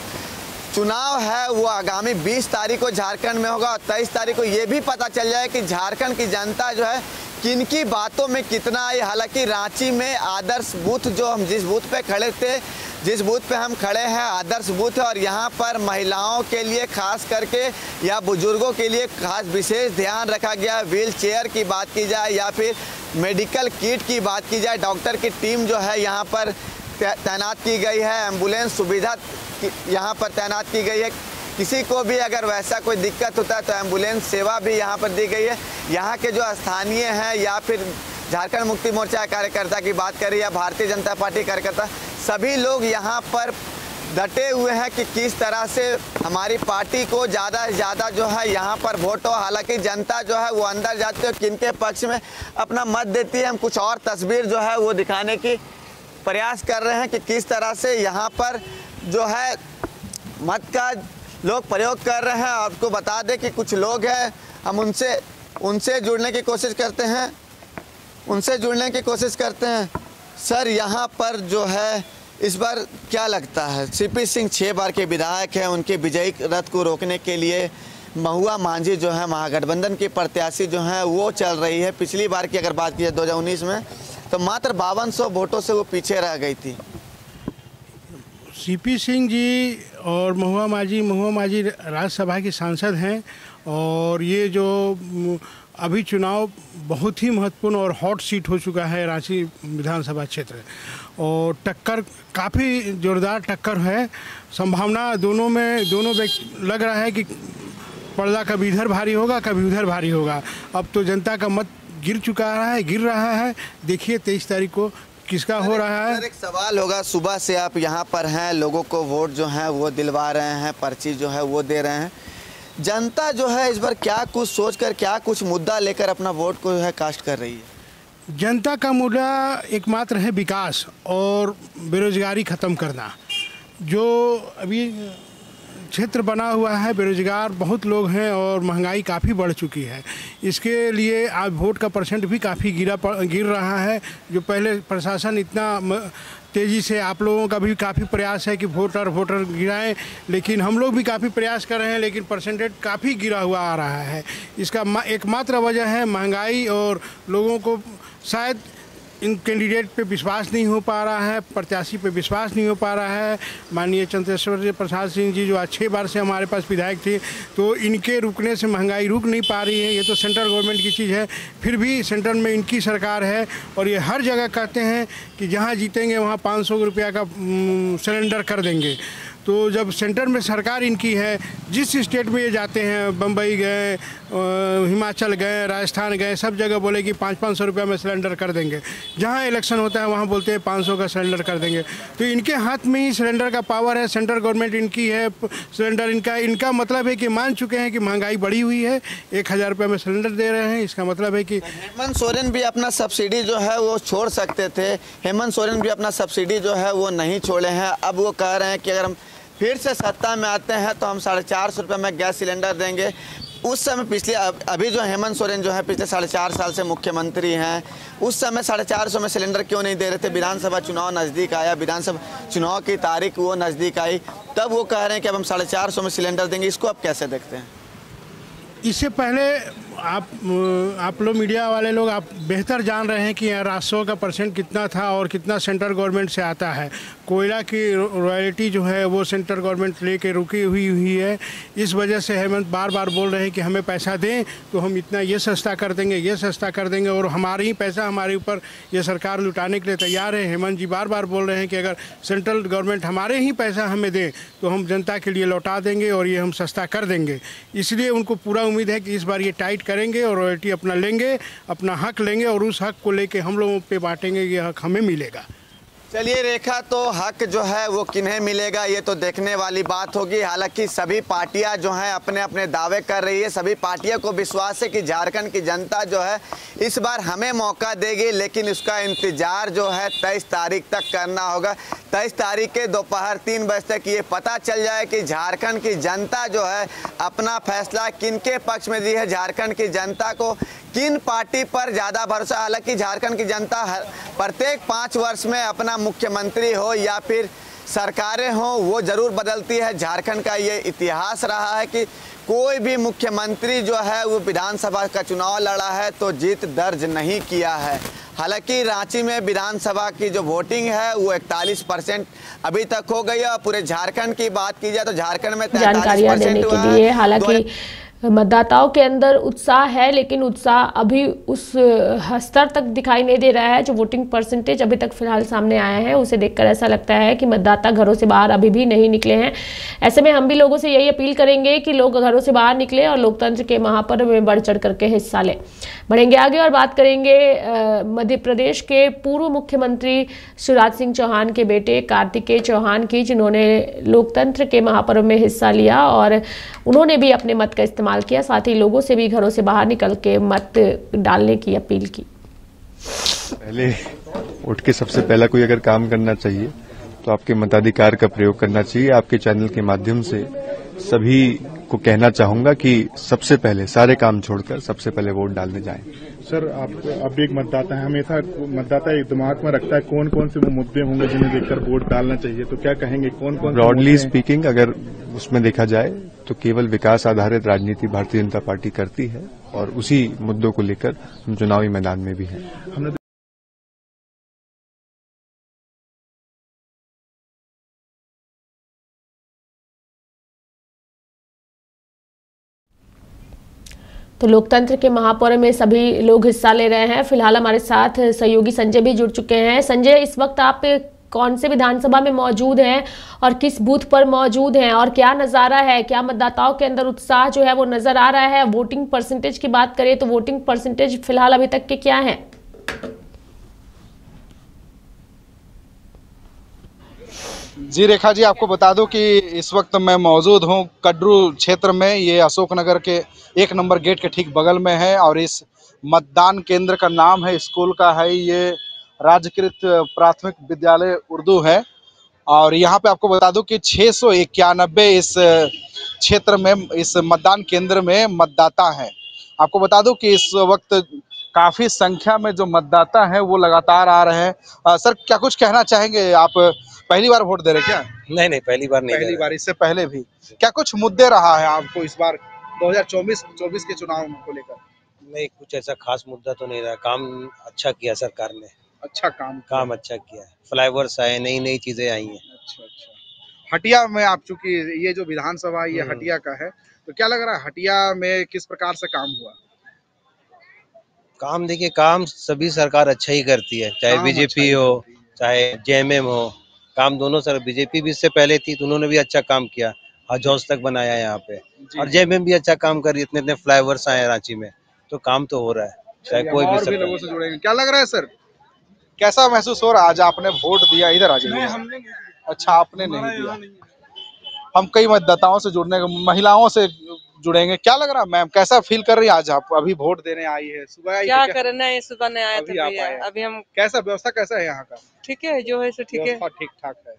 चुनाव है वो आगामी 20 तारीख को झारखंड में होगा और 23 तारीख को ये भी पता चल जाए कि झारखंड की जनता जो है किनकी बातों में कितना आई। हालांकि रांची में आदर्श बूथ जो हम जिस बूथ पे खड़े थे, जिस बूथ पे हम खड़े हैं आदर्श बूथ है और यहाँ पर महिलाओं के लिए खास करके या बुजुर्गों के लिए खास विशेष ध्यान रखा गया। व्हील चेयर की बात की जाए या फिर मेडिकल किट की बात की जाए, डॉक्टर की टीम जो है यहाँ पर तैनात की गई है, एम्बुलेंस सुविधा यहाँ पर तैनात की गई है। किसी को भी अगर वैसा कोई दिक्कत होता है तो एम्बुलेंस सेवा भी यहाँ पर दी गई है। यहाँ के जो स्थानीय हैं या फिर झारखंड मुक्ति मोर्चा कार्यकर्ता की बात करें या भारतीय जनता पार्टी कार्यकर्ता, सभी लोग यहाँ पर डटे हुए हैं कि किस तरह से हमारी पार्टी को ज़्यादा से ज़्यादा जो है यहाँ पर वोट हो। हालांकि जनता जो है वो अंदर जाते हो किनके पक्ष में अपना मत देती है। हम कुछ और तस्वीर जो है वो दिखाने की प्रयास कर रहे हैं कि किस तरह से यहाँ पर जो है मत का लोग प्रयोग कर रहे हैं। आपको बता दें कि कुछ लोग हैं, हम उनसे जुड़ने की कोशिश करते हैं। सर, यहाँ पर जो है इस बार क्या लगता है? सीपी सिंह 6 बार के विधायक हैं, उनके विजयी रथ को रोकने के लिए महुआ मांझी जो है महागठबंधन की प्रत्याशी जो है वो चल रही है। पिछली बार की अगर बात की जाए 2019 में तो मात्र 5200 वोटों से वो पीछे रह गई थी। सीपी सिंह जी और महुआ मांझी राज्यसभा के सांसद हैं और ये जो अभी चुनाव बहुत ही महत्वपूर्ण और हॉट सीट हो चुका है रांची विधानसभा क्षेत्र और टक्कर काफ़ी जोरदार टक्कर है। संभावना दोनों लग रहा है कि पर्दा कभी इधर भारी होगा कभी उधर भारी होगा। अब तो जनता का मत गिर रहा है। देखिए 23 तारीख को किसका हो रहा है। एक सवाल होगा, सुबह से आप यहाँ पर हैं, लोगों को वोट जो है वो दिलवा रहे हैं, पर्ची जो है वो दे रहे हैं। जनता जो है इस बार क्या कुछ सोचकर क्या कुछ मुद्दा लेकर अपना वोट को है कास्ट कर रही है? जनता का मुद्दा एकमात्र है विकास और बेरोजगारी ख़त्म करना। जो अभी क्षेत्र बना हुआ है, बेरोजगार बहुत लोग हैं और महंगाई काफ़ी बढ़ चुकी है। इसके लिए आज वोट का परसेंट भी काफ़ी गिर रहा है। जो पहले प्रशासन इतना तेज़ी से, आप लोगों का भी काफ़ी प्रयास है कि वोटर गिराएं, लेकिन हम लोग भी काफ़ी प्रयास कर रहे हैं, लेकिन परसेंटेज काफ़ी गिरा हुआ आ रहा है। इसका एकमात्र वजह है महंगाई और लोगों को शायद इन कैंडिडेट पे विश्वास नहीं हो पा रहा है, प्रत्याशी पे विश्वास नहीं हो पा रहा है। माननीय चंद्रेश्वर प्रसाद सिंह जी जो आज 6 बार से हमारे पास विधायक थे, तो इनके रुकने से महंगाई रुक नहीं पा रही है। ये तो सेंट्रल गवर्नमेंट की चीज़ है, फिर भी सेंटर में इनकी सरकार है और ये हर जगह कहते हैं कि जहाँ जीतेंगे वहाँ 500 रुपया का सिलेंडर कर देंगे। तो जब सेंटर में सरकार इनकी है, जिस स्टेट में ये जाते हैं, बम्बई गए, हिमाचल गए, राजस्थान गए, सब जगह बोले कि 500 रुपया में सिलेंडर कर देंगे। जहाँ इलेक्शन होता है वहाँ बोलते हैं 500 का सिलेंडर कर देंगे। तो इनके हाथ में ही सिलेंडर का पावर है, सेंट्रल गवर्नमेंट इनकी है, सिलेंडर इनका मतलब है कि मान चुके हैं कि महंगाई बढ़ी हुई है, 1000 रुपये में सिलेंडर दे रहे हैं। इसका मतलब है कि हेमंत सोरेन भी अपना सब्सिडी जो है वो छोड़ सकते थे। हेमंत सोरेन भी अपना सब्सिडी जो है वो नहीं छोड़े हैं। अब वो कह रहे हैं कि अगर हम फिर से सत्ता में आते हैं तो हम 450 रुपये में गैस सिलेंडर देंगे। उस समय अभी जो हेमंत सोरेन जो है पिछले 4.5 साल से मुख्यमंत्री हैं, उस समय 450 में सिलेंडर क्यों नहीं दे रहे थे? विधानसभा चुनाव नज़दीक आया, विधानसभा चुनाव की तारीख वो नज़दीक आई, तब वो कह रहे हैं कि अब हम 450 में सिलेंडर देंगे। इसको आप कैसे देखते हैं? इससे पहले आप लोग मीडिया वाले लोग आप बेहतर जान रहे हैं कि राजस्व का परसेंट कितना था और कितना सेंट्रल गवर्नमेंट से आता है। कोयला की रॉयल्टी जो है वो सेंट्रल गवर्नमेंट लेके रुकी हुई है। इस वजह से हेमंत बार बार बोल रहे हैं कि हमें पैसा दें तो हम इतना ये सस्ता कर देंगे, ये सस्ता कर देंगे, और हमारे ही पैसा हमारे ऊपर ये सरकार लुटाने के लिए तैयार है। हेमंत जी बार बार बोल रहे हैं कि अगर सेंट्रल गवर्नमेंट हमारे ही पैसा हमें दे तो हम जनता के लिए लौटा देंगे और ये हम सस्ता कर देंगे। इसलिए उनको पूरा उम्मीद है कि इस बार ये टाइट करेंगे और रॉयल्टी अपना लेंगे, अपना हक लेंगे और उस हक को लेके हम लोगों पे बांटेंगे। ये हक हमें मिलेगा। चलिए रेखा, तो हक जो है वो किन्हें मिलेगा ये तो देखने वाली बात होगी। हालांकि सभी पार्टियां जो हैं अपने अपने दावे कर रही है। सभी पार्टियों को विश्वास है कि झारखंड की जनता जो है इस बार हमें मौका देगी, लेकिन उसका इंतजार जो है 23 तारीख तक करना होगा। 23 तारीख के दोपहर 3 बजे तक ये पता चल जाए कि झारखंड की जनता जो है अपना फैसला किनके पक्ष में दी है। झारखंड की जनता को किन पार्टी पर ज़्यादा भरोसा। हालांकि झारखंड की जनता प्रत्येक 5 वर्ष में अपना मुख्यमंत्री हो या फिर सरकारें हों वो ज़रूर बदलती है। झारखंड का ये इतिहास रहा है कि कोई भी मुख्यमंत्री जो है वो विधानसभा का चुनाव लड़ा है तो जीत दर्ज नहीं किया है। हालांकि रांची में विधानसभा की जो वोटिंग है वो 41% अभी तक हो गई है। पूरे झारखंड की बात की जाए तो झारखंड में 43% हुआ है। हालांकि मतदाताओं के अंदर उत्साह है, लेकिन उत्साह अभी उस स्तर तक दिखाई नहीं दे रहा है। जो वोटिंग परसेंटेज अभी तक फिलहाल सामने आया है उसे देखकर ऐसा लगता है कि मतदाता घरों से बाहर अभी भी नहीं निकले हैं। ऐसे में हम भी लोगों से यही अपील करेंगे कि लोग घरों से बाहर निकले और लोकतंत्र के महापर्व में बढ़ चढ़ करके हिस्सा लें। बढ़ेंगे आगे और बात करेंगे मध्य प्रदेश के पूर्व मुख्यमंत्री शिवराज सिंह चौहान के बेटे कार्तिकेय चौहान की, जिन्होंने लोकतंत्र के महापर्व में हिस्सा लिया और उन्होंने भी अपने मत का इस्तेमाल किया। साथ ही लोगों से भी घरों से बाहर निकल के मत डालने की अपील की। पहले उठ के सबसे पहला कोई अगर काम करना चाहिए तो आपके मताधिकार का प्रयोग करना चाहिए। आपके चैनल के माध्यम से सभी को कहना चाहूंगा कि सबसे पहले सारे काम छोड़कर सबसे पहले वोट डालने जाएं। सर, आप भी एक मतदाता है, हमेशा मतदाता एक दिमाग में रखता है कौन कौन से वो मुद्दे होंगे जिन्हें देखकर वोट डालना चाहिए, तो क्या कहेंगे कौन कौन? ब्रॉडली स्पीकिंग अगर उसमें देखा जाए तो केवल विकास आधारित राजनीति भारतीय जनता पार्टी करती है और उसी मुद्दों को लेकर हम चुनावी मैदान में भी हैं। तो लोकतंत्र के महापर्व में सभी लोग हिस्सा ले रहे हैं। फिलहाल हमारे साथ सहयोगी संजय भी जुड़ चुके हैं। संजय, इस वक्त आप कौन से विधानसभा में मौजूद हैं और किस बूथ पर मौजूद हैं और क्या नज़ारा है? क्या मतदाताओं के अंदर उत्साह जो है वो नज़र आ रहा है? वोटिंग परसेंटेज की बात करें तो वोटिंग परसेंटेज फिलहाल अभी तक के क्या है? जी रेखा जी, आपको बता दूं कि इस वक्त मैं मौजूद हूं कड्रू क्षेत्र में। ये अशोकनगर के 1 नंबर गेट के ठीक बगल में है और इस मतदान केंद्र का नाम है, स्कूल का है, ये राज्यकृत प्राथमिक विद्यालय उर्दू है। और यहाँ पे आपको बता दूं कि 691 इस क्षेत्र में, इस मतदान केंद्र में मतदाता हैं। आपको बता दूं कि इस वक्त काफी संख्या में जो मतदाता हैं वो लगातार आ रहे हैं। सर, क्या कुछ कहना चाहेंगे? आप पहली बार वोट दे रहे क्या? नहीं, पहली बार नहीं। पहली बार, इससे पहले भी क्या कुछ मुद्दे रहा है आपको इस बार 2024 के चुनाव को लेकर? नहीं, कुछ ऐसा खास मुद्दा तो नहीं रहा। काम अच्छा किया सरकार ने, अच्छा काम अच्छा किया है। फ्लाईओवर्स आए, नई चीजें आई हैं। अच्छा। हटिया में आप, चूंकि ये जो विधानसभा ये हटिया का है, तो क्या लग रहा है हटिया में किस प्रकार से काम हुआ? काम देखिए, काम सभी सरकार अच्छा ही करती है, चाहे बीजेपी हो चाहे जेएमएम हो। काम दोनों सर, बीजेपी भी इससे पहले थी तो उन्होंने भी अच्छा काम किया, हज हाउस तक बनाया यहाँ पे, और जेएमएम भी अच्छा काम कर रही है। इतने फ्लाईओवर्स आए रांची में, तो काम तो हो रहा है, चाहे कोई भी सरकार। लोगों से जुड़ेंगे। क्या लग रहा है सर, कैसा महसूस हो रहा है? आज आपने वोट दिया, इधर आ जाइए। अच्छा, आपने नहीं दिया। हम कई मतदाताओं से जुड़ने, महिलाओं से जुड़ेंगे। क्या लग रहा है मैम, कैसा फील कर रही है आज आप? अभी वोट देने आई है, सुबह आई? क्या करना है, सुबह नहीं आया अभी आप आए। अभी हम। कैसा व्यवस्था कैसा है यहाँ का? ठीक है, जो है सो ठीक है, ठीक ठाक है।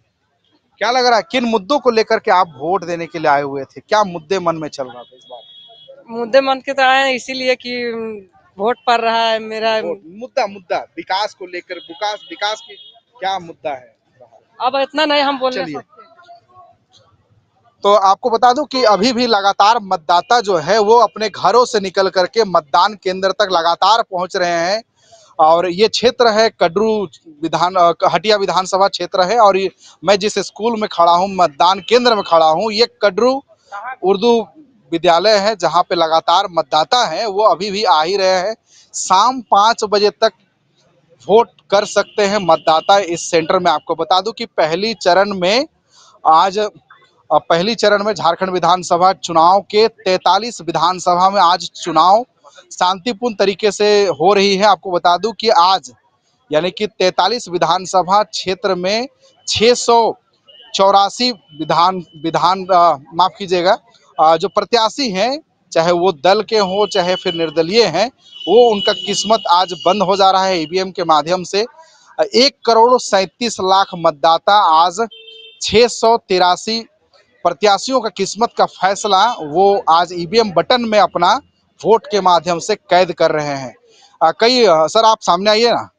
क्या लग रहा है, किन मुद्दों को लेकर के आप वोट देने के लिए आए हुए थे? क्या मुद्दे मन में चल रहा था इस बार? मुद्दे मन के तो आए इसीलिए कि वोट पड़ रहा है मेरा। मुद्दा विकास को लेकर, विकास की क्या मुद्दा है? अब इतना नहीं हम बोल सकते। तो आपको बता दूं कि अभी भी लगातार मतदाता जो है वो अपने घरों से निकल करके मतदान केंद्र तक लगातार पहुंच रहे हैं। और ये क्षेत्र है हटिया विधानसभा क्षेत्र है। और मैं जिस स्कूल में खड़ा हूं, मतदान केंद्र में खड़ा हूं, ये कड्रू उर्दू विद्यालय है, जहां पे लगातार मतदाता हैं वो अभी भी आ ही रहे हैं। शाम 5 बजे तक वोट कर सकते हैं मतदाता इस सेंटर में। आपको बता दूं कि पहली चरण में झारखंड विधानसभा चुनाव के 43 विधानसभा में आज चुनाव शांतिपूर्ण तरीके से हो रही है। आपको बता दूं कि आज यानी कि 43 विधानसभा क्षेत्र में 684 माफ कीजिएगा, जो प्रत्याशी हैं, चाहे वो दल के हो चाहे फिर निर्दलीय हैं, वो उनका किस्मत आज बंद हो जा रहा है ईवीएम के माध्यम से। 1,37,00,000 मतदाता आज 683 प्रत्याशियों का किस्मत का फैसला वो आज ईवीएम बटन में अपना वोट के माध्यम से कैद कर रहे हैं। सर आप सामने आइए ना।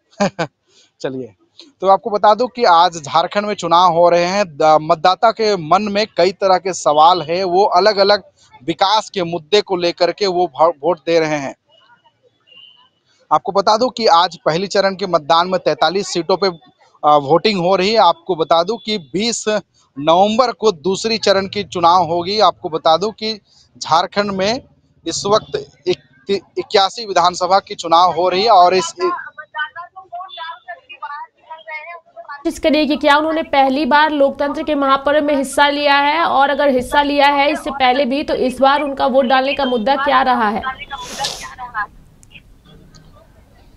चलिए, तो आपको बता दूं कि आज झारखंड में चुनाव हो रहे हैं। मतदाता के मन में कई तरह के सवाल है, वो अलग अलग विकास के मुद्दे को लेकर के वो वोट दे रहे हैं। आपको बता दूं कि आज पहली चरण के मतदान में 43 सीटों पे वोटिंग हो रही है। आपको बता दूं कि 20 नवंबर को दूसरी चरण की चुनाव होगी। आपको बता दूं कि झारखंड में इस वक्त 81 विधानसभा की चुनाव हो रही है। और इस करिए कि क्या उन्होंने पहली बार लोकतंत्र के महापर्व में हिस्सा लिया है, और अगर हिस्सा लिया है इससे पहले भी, तो इस बार उनका वोट डालने का मुद्दा क्या रहा है?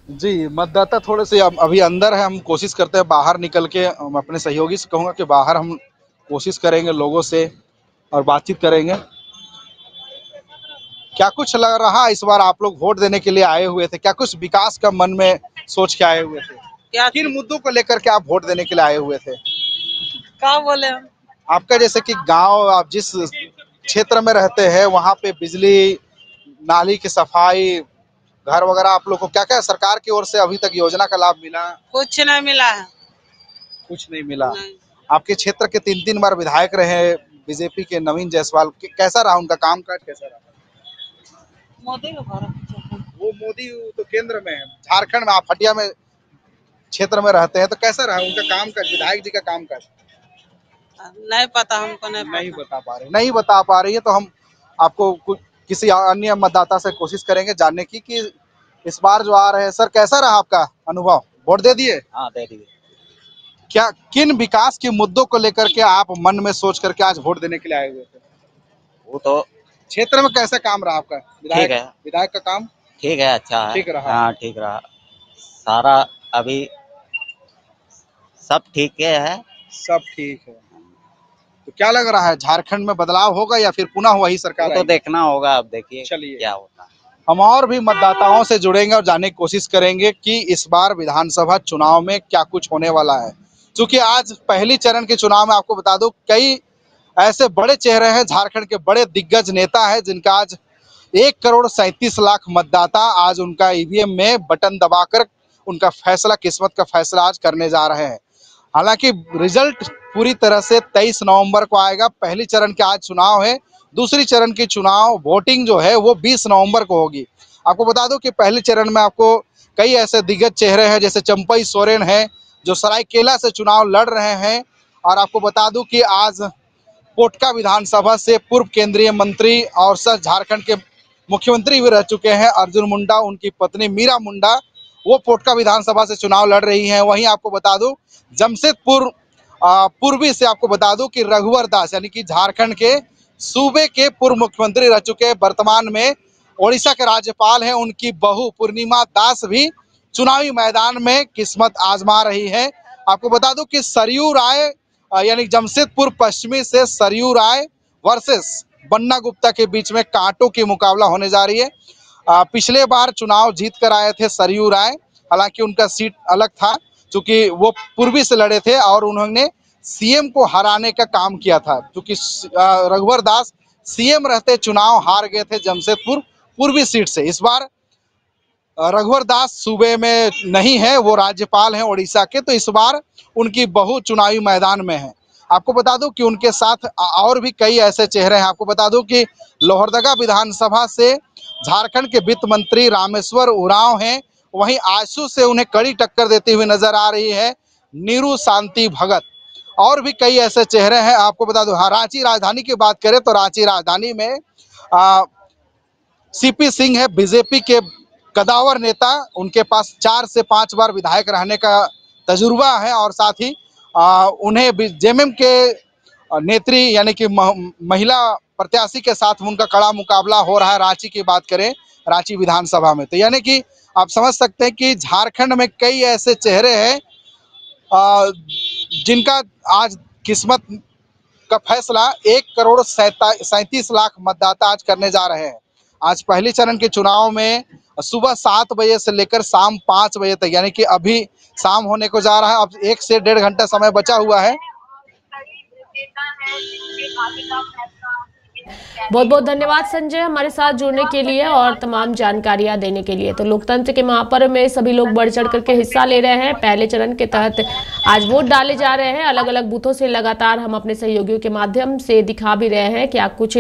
जी, मतदाता थोड़े से अभी अंदर है। हम कोशिश करते हैं बाहर निकल के, हम अपने सहयोगी से कहूँगा कि बाहर हम कोशिश करेंगे लोगों से और बातचीत करेंगे। क्या कुछ लग रहा इस बार आप लोग वोट देने के लिए आए हुए थे? क्या कुछ विकास का मन में सोच के आए हुए थे? किन मुद्दों को लेकर के आप वोट देने के लिए आए हुए थे? क्या बोले हम? आपका जैसे कि गांव, आप जिस क्षेत्र में रहते हैं वहाँ पे बिजली, नाली की सफाई, घर वगैरह, आप लोग को क्या क्या सरकार की ओर से अभी तक योजना का लाभ मिला? कुछ नहीं मिला है। कुछ नहीं मिला। आपके क्षेत्र के 3 बार विधायक रहे बीजेपी के नवीन जायसवाल, कैसा रहा उनका कामकाज? कैसा रहा? मोदी का वो मोदी तो केंद्र में है, झारखंड में, आप हटिया में क्षेत्र में रहते हैं, तो कैसा रहा उनका कामकाज, विधायक जी का कामकाज? नहीं पता हमको, नहीं बता पा रही है। तो हम आपको किसी अन्य मतदाता से कोशिश करेंगे जानने की कि इस बार जो आ रहे हैं। सर, कैसा रहा आपका अनुभव? वोट दे दिए? हाँ, दे दिए। क्या किन विकास के मुद्दों को लेकर के आप मन में सोच करके आज वोट देने के लिए आए हुए थे? वो तो क्षेत्र में कैसा काम रहा आपका? विधायक का काम ठीक है, अच्छा है। ठीक रहा? हाँ, ठीक रहा। सारा अभी सब ठीक है। सब ठीक है। तो क्या लग रहा है, झारखंड में बदलाव होगा या फिर पुनः वही सरकार? तो देखना होगा, अब देखिए चलिए क्या होता है। हम और भी मतदाताओं से जुड़ेंगे और जानने की कोशिश करेंगे कि इस बार विधानसभा चुनाव में क्या कुछ होने वाला है। क्योंकि आज पहली चरण के चुनाव में आपको बता दूं कई ऐसे बड़े चेहरे हैं, झारखंड के बड़े दिग्गज नेता हैं जिनका आज 1,37,00,000 मतदाता आज उनका ईवीएम में बटन दबाकर उनका फैसला, किस्मत का फैसला आज करने जा रहे हैं। हालांकि रिजल्ट पूरी तरह से 23 नवंबर को आएगा। पहली चरण के आज चुनाव है, दूसरी चरण की चुनाव वोटिंग जो है वो 20 नवंबर को होगी। आपको बता दूं कि पहले चरण में आपको कई ऐसे दिग्गज चेहरे हैं जैसे चंपई सोरेन है जो सरायकेला से चुनाव लड़ रहे हैं। और आपको बता दूं कि आज पोटका विधानसभा से पूर्व केंद्रीय मंत्री और सर झारखंड के मुख्यमंत्री भी रह चुके हैं अर्जुन मुंडा, उनकी पत्नी मीरा मुंडा, वो पोटका विधानसभा से चुनाव लड़ रही हैं। वहीं आपको बता दूं जमशेदपुर पूर्वी से आपको बता दूं कि रघुवर दास यानी कि झारखंड के सूबे के पूर्व मुख्यमंत्री रह चुके, वर्तमान में ओडिशा के राज्यपाल हैं, उनकी बहू पूर्णिमा दास भी चुनावी मैदान में किस्मत आजमा रही है। आपको बता दूं कि सरयू राय यानी जमशेदपुर पश्चिमी से सरयू राय वर्सेस बन्ना गुप्ता के बीच में कांटों की मुकाबला होने जा रही है। पिछले बार चुनाव जीत कर आए थे सरयू राय, हालांकि उनका सीट अलग था क्योंकि वो पूर्वी से लड़े थे और उन्होंने सीएम को हराने का काम किया था। क्योंकि रघुवर दास सीएम रहते चुनाव हार गए थे जमशेदपुर पूर्वी सीट से। इस बार रघुवर दास सूबे में नहीं है, वो राज्यपाल हैं ओडिशा के, तो इस बार उनकी बहू चुनावी मैदान में है। आपको बता दूं कि उनके साथ और भी कई ऐसे चेहरे हैं। आपको बता दूं कि लोहरदगा विधानसभा से झारखंड के वित्त मंत्री रामेश्वर उरांव हैं, वहीं आशु से उन्हें कड़ी टक्कर देती हुई नजर आ रही है नीरू शांति भगत। और भी कई ऐसे चेहरे हैं। आपको बता दूं हाँ, रांची राजधानी की बात करें तो रांची राजधानी में सीपी सिंह है, बीजेपी के कदावर नेता, उनके पास 4 से 5 बार विधायक रहने का तजुर्बा है और साथ ही उन्हें जेएमएम के नेत्री यानी कि महिला प्रत्याशी के साथ उनका कड़ा मुकाबला हो रहा है। रांची की बात करें, रांची विधानसभा में, तो यानी कि आप समझ सकते हैं कि झारखंड में कई ऐसे चेहरे हैं जिनका आज किस्मत का फैसला 1,37,00,000 मतदाता आज करने जा रहे हैं। आज पहली चरण के चुनाव में सुबह 7 बजे से लेकर शाम 5 बजे तक, यानी कि अभी शाम होने को जा रहा है, अब 1 से 1.5 घंटा समय बचा हुआ है। बहुत बहुत धन्यवाद संजय हमारे साथ जुड़ने के लिए और तमाम जानकारियां देने के लिए। तो लोकतंत्र के महापर्व में सभी लोग बढ़ चढ़ करके हिस्सा ले रहे हैं। पहले चरण के तहत आज वोट डाले जा रहे हैं। अलग अलग बूथों से लगातार हम अपने सहयोगियों के माध्यम से दिखा भी रहे हैं क्या कुछ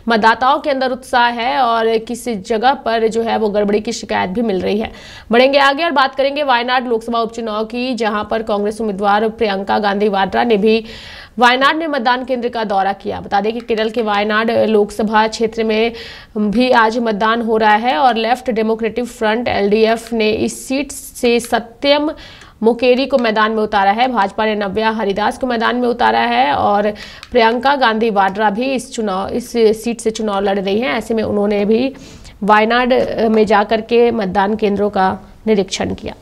मतदाताओं के अंदर उत्साह है और किस जगह पर जो है वो गड़बड़ी की शिकायत भी मिल रही है। बढ़ेंगे आगे और बात करेंगे वायनाड लोकसभा उपचुनाव की, जहां पर कांग्रेस उम्मीदवार प्रियंका गांधी वाड्रा ने भी वायनाड में मतदान केंद्र का दौरा किया। बता दें कि केरल के वायनाड लोकसभा क्षेत्र में भी आज मतदान हो रहा है और लेफ्ट डेमोक्रेटिक फ्रंट LDF ने इस सीट से सत्यम मुकेरी को मैदान में उतारा है। भाजपा ने नव्या हरिदास को मैदान में उतारा है और प्रियंका गांधी वाड्रा भी इस सीट से चुनाव लड़ रही हैं। ऐसे में उन्होंने भी वायनाड में जाकर के मतदान केंद्रों का निरीक्षण किया।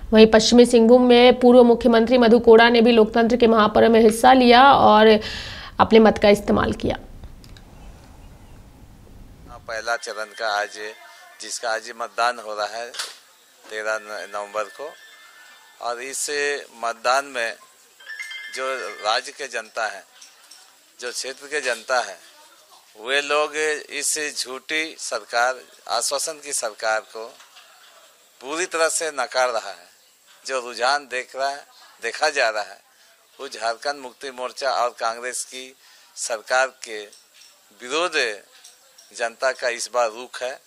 वहीं पश्चिमी सिंहभूम में पूर्व मुख्यमंत्री मधु कोड़ा ने भी लोकतंत्र के महापर्व में हिस्सा लिया और अपने मत का इस्तेमाल किया। पहला चरण का आज जिसका आज मतदान हो रहा है 13 नवंबर को, और इस मतदान में जो राज्य के जनता है, जो क्षेत्र के जनता है, वे लोग इस झूठी सरकार, आश्वासन की सरकार को पूरी तरह से नकार रहा है। जो रुझान देखा जा रहा है वो झारखंड मुक्ति मोर्चा और कांग्रेस की सरकार के विरोध जनता का इस बार रुख है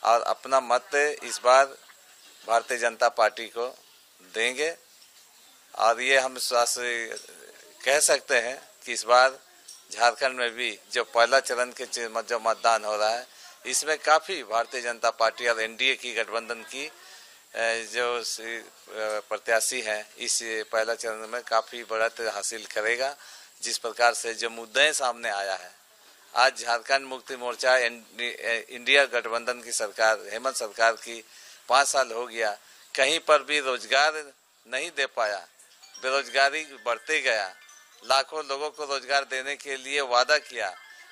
और अपना मत इस बार भारतीय जनता पार्टी को देंगे। और ये हम कह सकते हैं कि इस बार झारखंड में भी जो पहला चरण के जो मतदान हो रहा है, इसमें काफ़ी भारतीय जनता पार्टी और एनडीए की गठबंधन की जो प्रत्याशी हैं इस पहला चरण में काफ़ी बढ़त हासिल करेगा। जिस प्रकार से जो मुद्दे सामने आया है, आज झारखंड मुक्ति मोर्चा इंडिया गठबंधन की सरकार, हेमंत सरकार की 5 साल हो गया, कहीं पर भी रोजगार नहीं दे पाया, बेरोजगारी बढ़ते गया, लाखों लोगों को रोजगार देने के लिए वादा किया,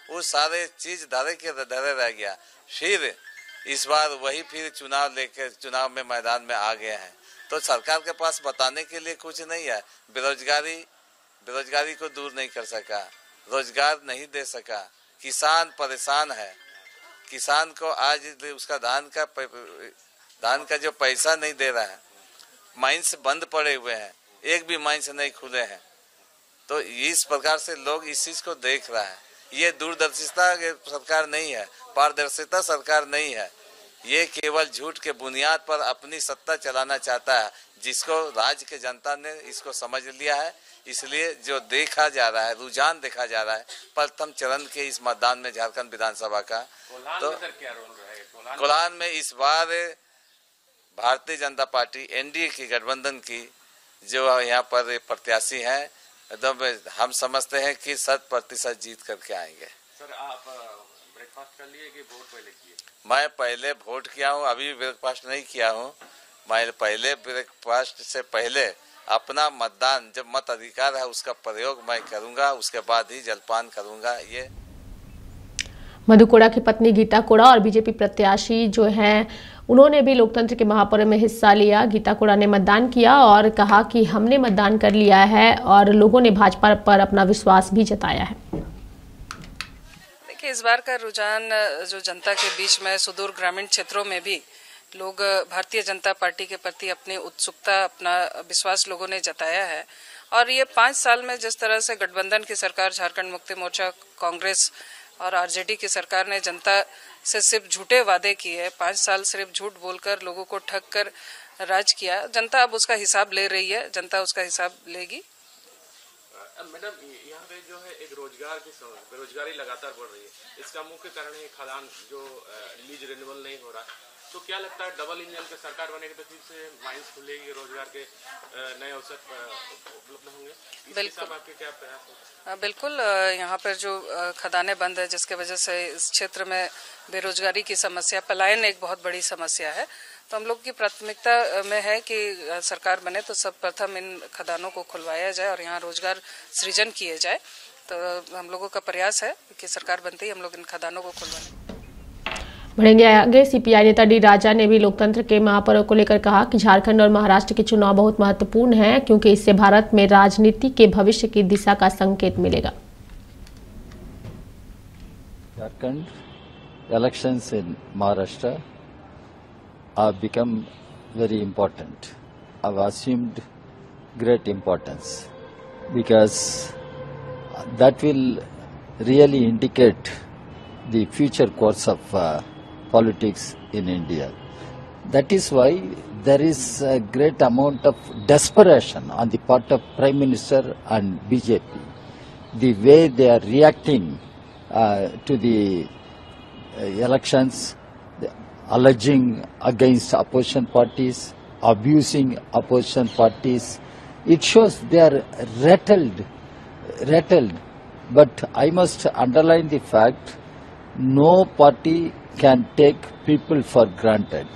वो सारे चीज धरे रह गया। फिर इस बार वही फिर चुनाव में मैदान में आ गए हैं, तो सरकार के पास बताने के लिए कुछ नहीं है। बेरोजगारी को दूर नहीं कर सका, रोजगार नहीं दे सका, किसान परेशान है। किसान को आज उसका धान का जो पैसा नहीं दे रहा है, माइंस बंद पड़े हुए हैं, एक भी माइंस नहीं खुले हैं। तो इस प्रकार से लोग इस चीज को देख रहा है। ये दूरदर्शिता सरकार नहीं है, पारदर्शिता सरकार नहीं है, ये केवल झूठ के बुनियाद पर अपनी सत्ता चलाना चाहता है, जिसको राज्य के जनता ने इसको समझ लिया है। इसलिए जो देखा जा रहा है, रुझान देखा जा रहा है प्रथम चरण के इस मतदान में झारखंड विधानसभा का, तो कोल्हान में इस बार भारतीय जनता पार्टी एनडीए की गठबंधन की जो यहाँ पर प्रत्याशी हैं, एकदम हम समझते हैं कि 100% जीत करके आएंगे। सर, आप ब्रेकफास्ट कर लिए कि वोट पहले किए? मैं पहले वोट किया हूँ, अभी ब्रेकफास्ट नहीं किया हूँ। मैं पहले ब्रेकफास्ट से पहले अपना मतदान, जब मत अधिकार है उसका प्रयोग मैं करूंगा, उसके बाद ही जलपान करूंगा। ये मधु कोड़ा की पत्नी गीता कोड़ा और बीजेपी प्रत्याशी जो हैं, उन्होंने भी लोकतंत्र के महापर्व में हिस्सा लिया। गीता कोड़ा ने मतदान किया और कहा कि हमने मतदान कर लिया है और लोगों ने भाजपा पर अपना विश्वास भी जताया है। देखिए, इस बार का रुझान जो जनता के बीच में सुदूर ग्रामीण क्षेत्रों में भी लोग भारतीय जनता पार्टी के प्रति अपनी उत्सुकता, अपना विश्वास लोगों ने जताया है। और ये 5 साल में जिस तरह से गठबंधन की सरकार, झारखंड मुक्ति मोर्चा, कांग्रेस और आरजेडी की सरकार ने जनता से सिर्फ झूठे वादे किए, 5 साल सिर्फ झूठ बोलकर लोगों को ठग कर राज किया, जनता अब उसका हिसाब ले रही है, जनता उसका हिसाब लेगी। मैडम, यहाँ पे जो है एक रोजगार की बेरोजगारी लगातार बढ़ रही है, इसका मुख्य कारण है खदान जो लीज रिन्यूअल नहीं हो रहा। तो क्या लगता है डबल इंजन की सरकार बनेगी तो फिर से माइंस खुलेगी, रोजगार के नए अवसर उपलब्ध होंगे? बिल्कुल, आपके क्या प्रयास? बिल्कुल, यहाँ पर जो खदानें बंद है, जिसके वजह से इस क्षेत्र में बेरोजगारी की समस्या, पलायन एक बहुत बड़ी समस्या है। तो हम लोग की प्राथमिकता में है कि सरकार बने तो सब प्रथम इन खदानों को खुलवाया जाए और यहाँ रोजगार सृजन किए जाए। तो हम लोगों का प्रयास है कि सरकार बनते ही हम लोग इन खदानों को खुलवाएं। बढ़ेंगे आगे। सीपीआई नेता डी राजा ने भी लोकतंत्र के महापर्व को लेकर कहा कि झारखंड और महाराष्ट्र के चुनाव बहुत महत्वपूर्ण हैं, क्योंकि इससे भारत में राजनीति के भविष्य की दिशा का संकेत मिलेगा। Jharkhand elections in Maharashtra have become very important, have assumed great importance, because that will really indicate the future course of politics in India. That is why there is a great amount of desperation on the part of Prime Minister and BJP. The way they are reacting to the elections, alleging against opposition parties, abusing opposition parties, it shows they are rattled. But I must underline the fact, no party can take people for granted.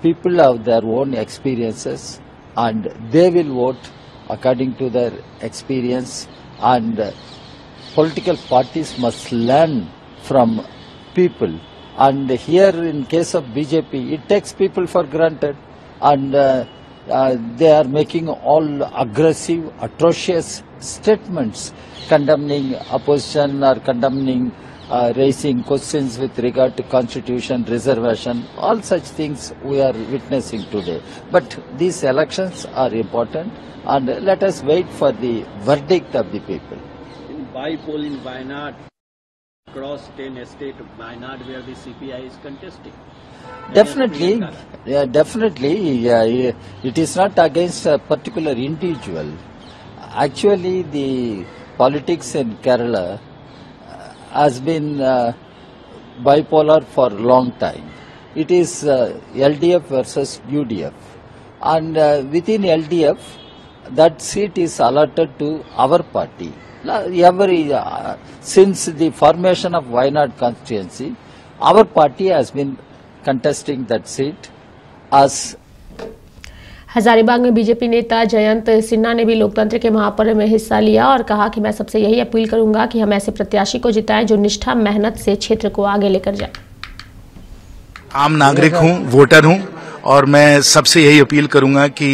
People have their own experiences and they will vote according to their experience, and political parties must learn from people. And here in case of BJP, it takes people for granted, and they are making all aggressive, atrocious statements condemning opposition or condemning raising questions with regard to constitution, reservation, all such things we are witnessing today. But these elections are important, and let us wait for the verdict of the people. In by-poll in Wayanad, across 10 estates of Wayanad where the CPI is contesting. Definitely, it is not against a particular individual. Actually, the politics in Kerala has been bipolar for a long time. It is LDF versus UDF, and within LDF, that seat is allotted to our party. Since the formation of Wayanad constituency, our party has been contesting that seat as Hazaribagh में BJP नेता जयंत सिन्हा ने भी लोकतंत्र के महापर्व में हिस्सा लिया और कहा कि मैं सबसे यही अपील करूंगा कि हम ऐसे प्रत्याशी को जिताएं जो निष्ठा मेहनत से क्षेत्र को आगे लेकर जाए। आम नागरिक हूं, वोटर हूं और मैं सबसे यही अपील करूंगा कि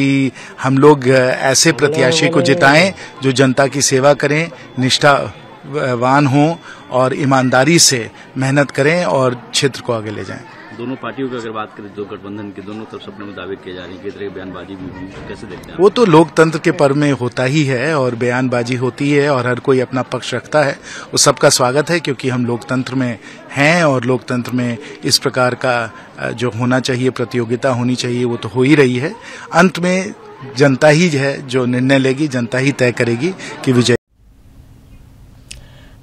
हम लोग ऐसे प्रत्याशी को जिताएं जो जनता की सेवा करें, निष्ठावान हों और ईमानदारी से मेहनत करें और क्षेत्र को आगे ले जाएं। दोनों पार्टियों की अगर बात करें, दो गठबंधन के दोनों तरफ अपने मुताबिक किए जा रही है, किस तरह की बयानबाजी भी हुई, कैसे देखते हैं? वो तो लोकतंत्र के पर्व में होता ही है और बयानबाजी होती है और हर कोई अपना पक्ष रखता है। वो सबका स्वागत है क्योंकि हम लोकतंत्र में हैं और लोकतंत्र में इस प्रकार का जो होना चाहिए, प्रतियोगिता होनी चाहिए, वो तो हो ही रही है। अंत में जनता ही है जो निर्णय लेगी, जनता ही तय करेगी कि विजय।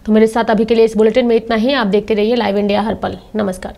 तो मेरे साथ अभी के लिए इस बुलेटिन में इतना ही। आप देखते रहिए लाइव इंडिया हर पल। नमस्कार।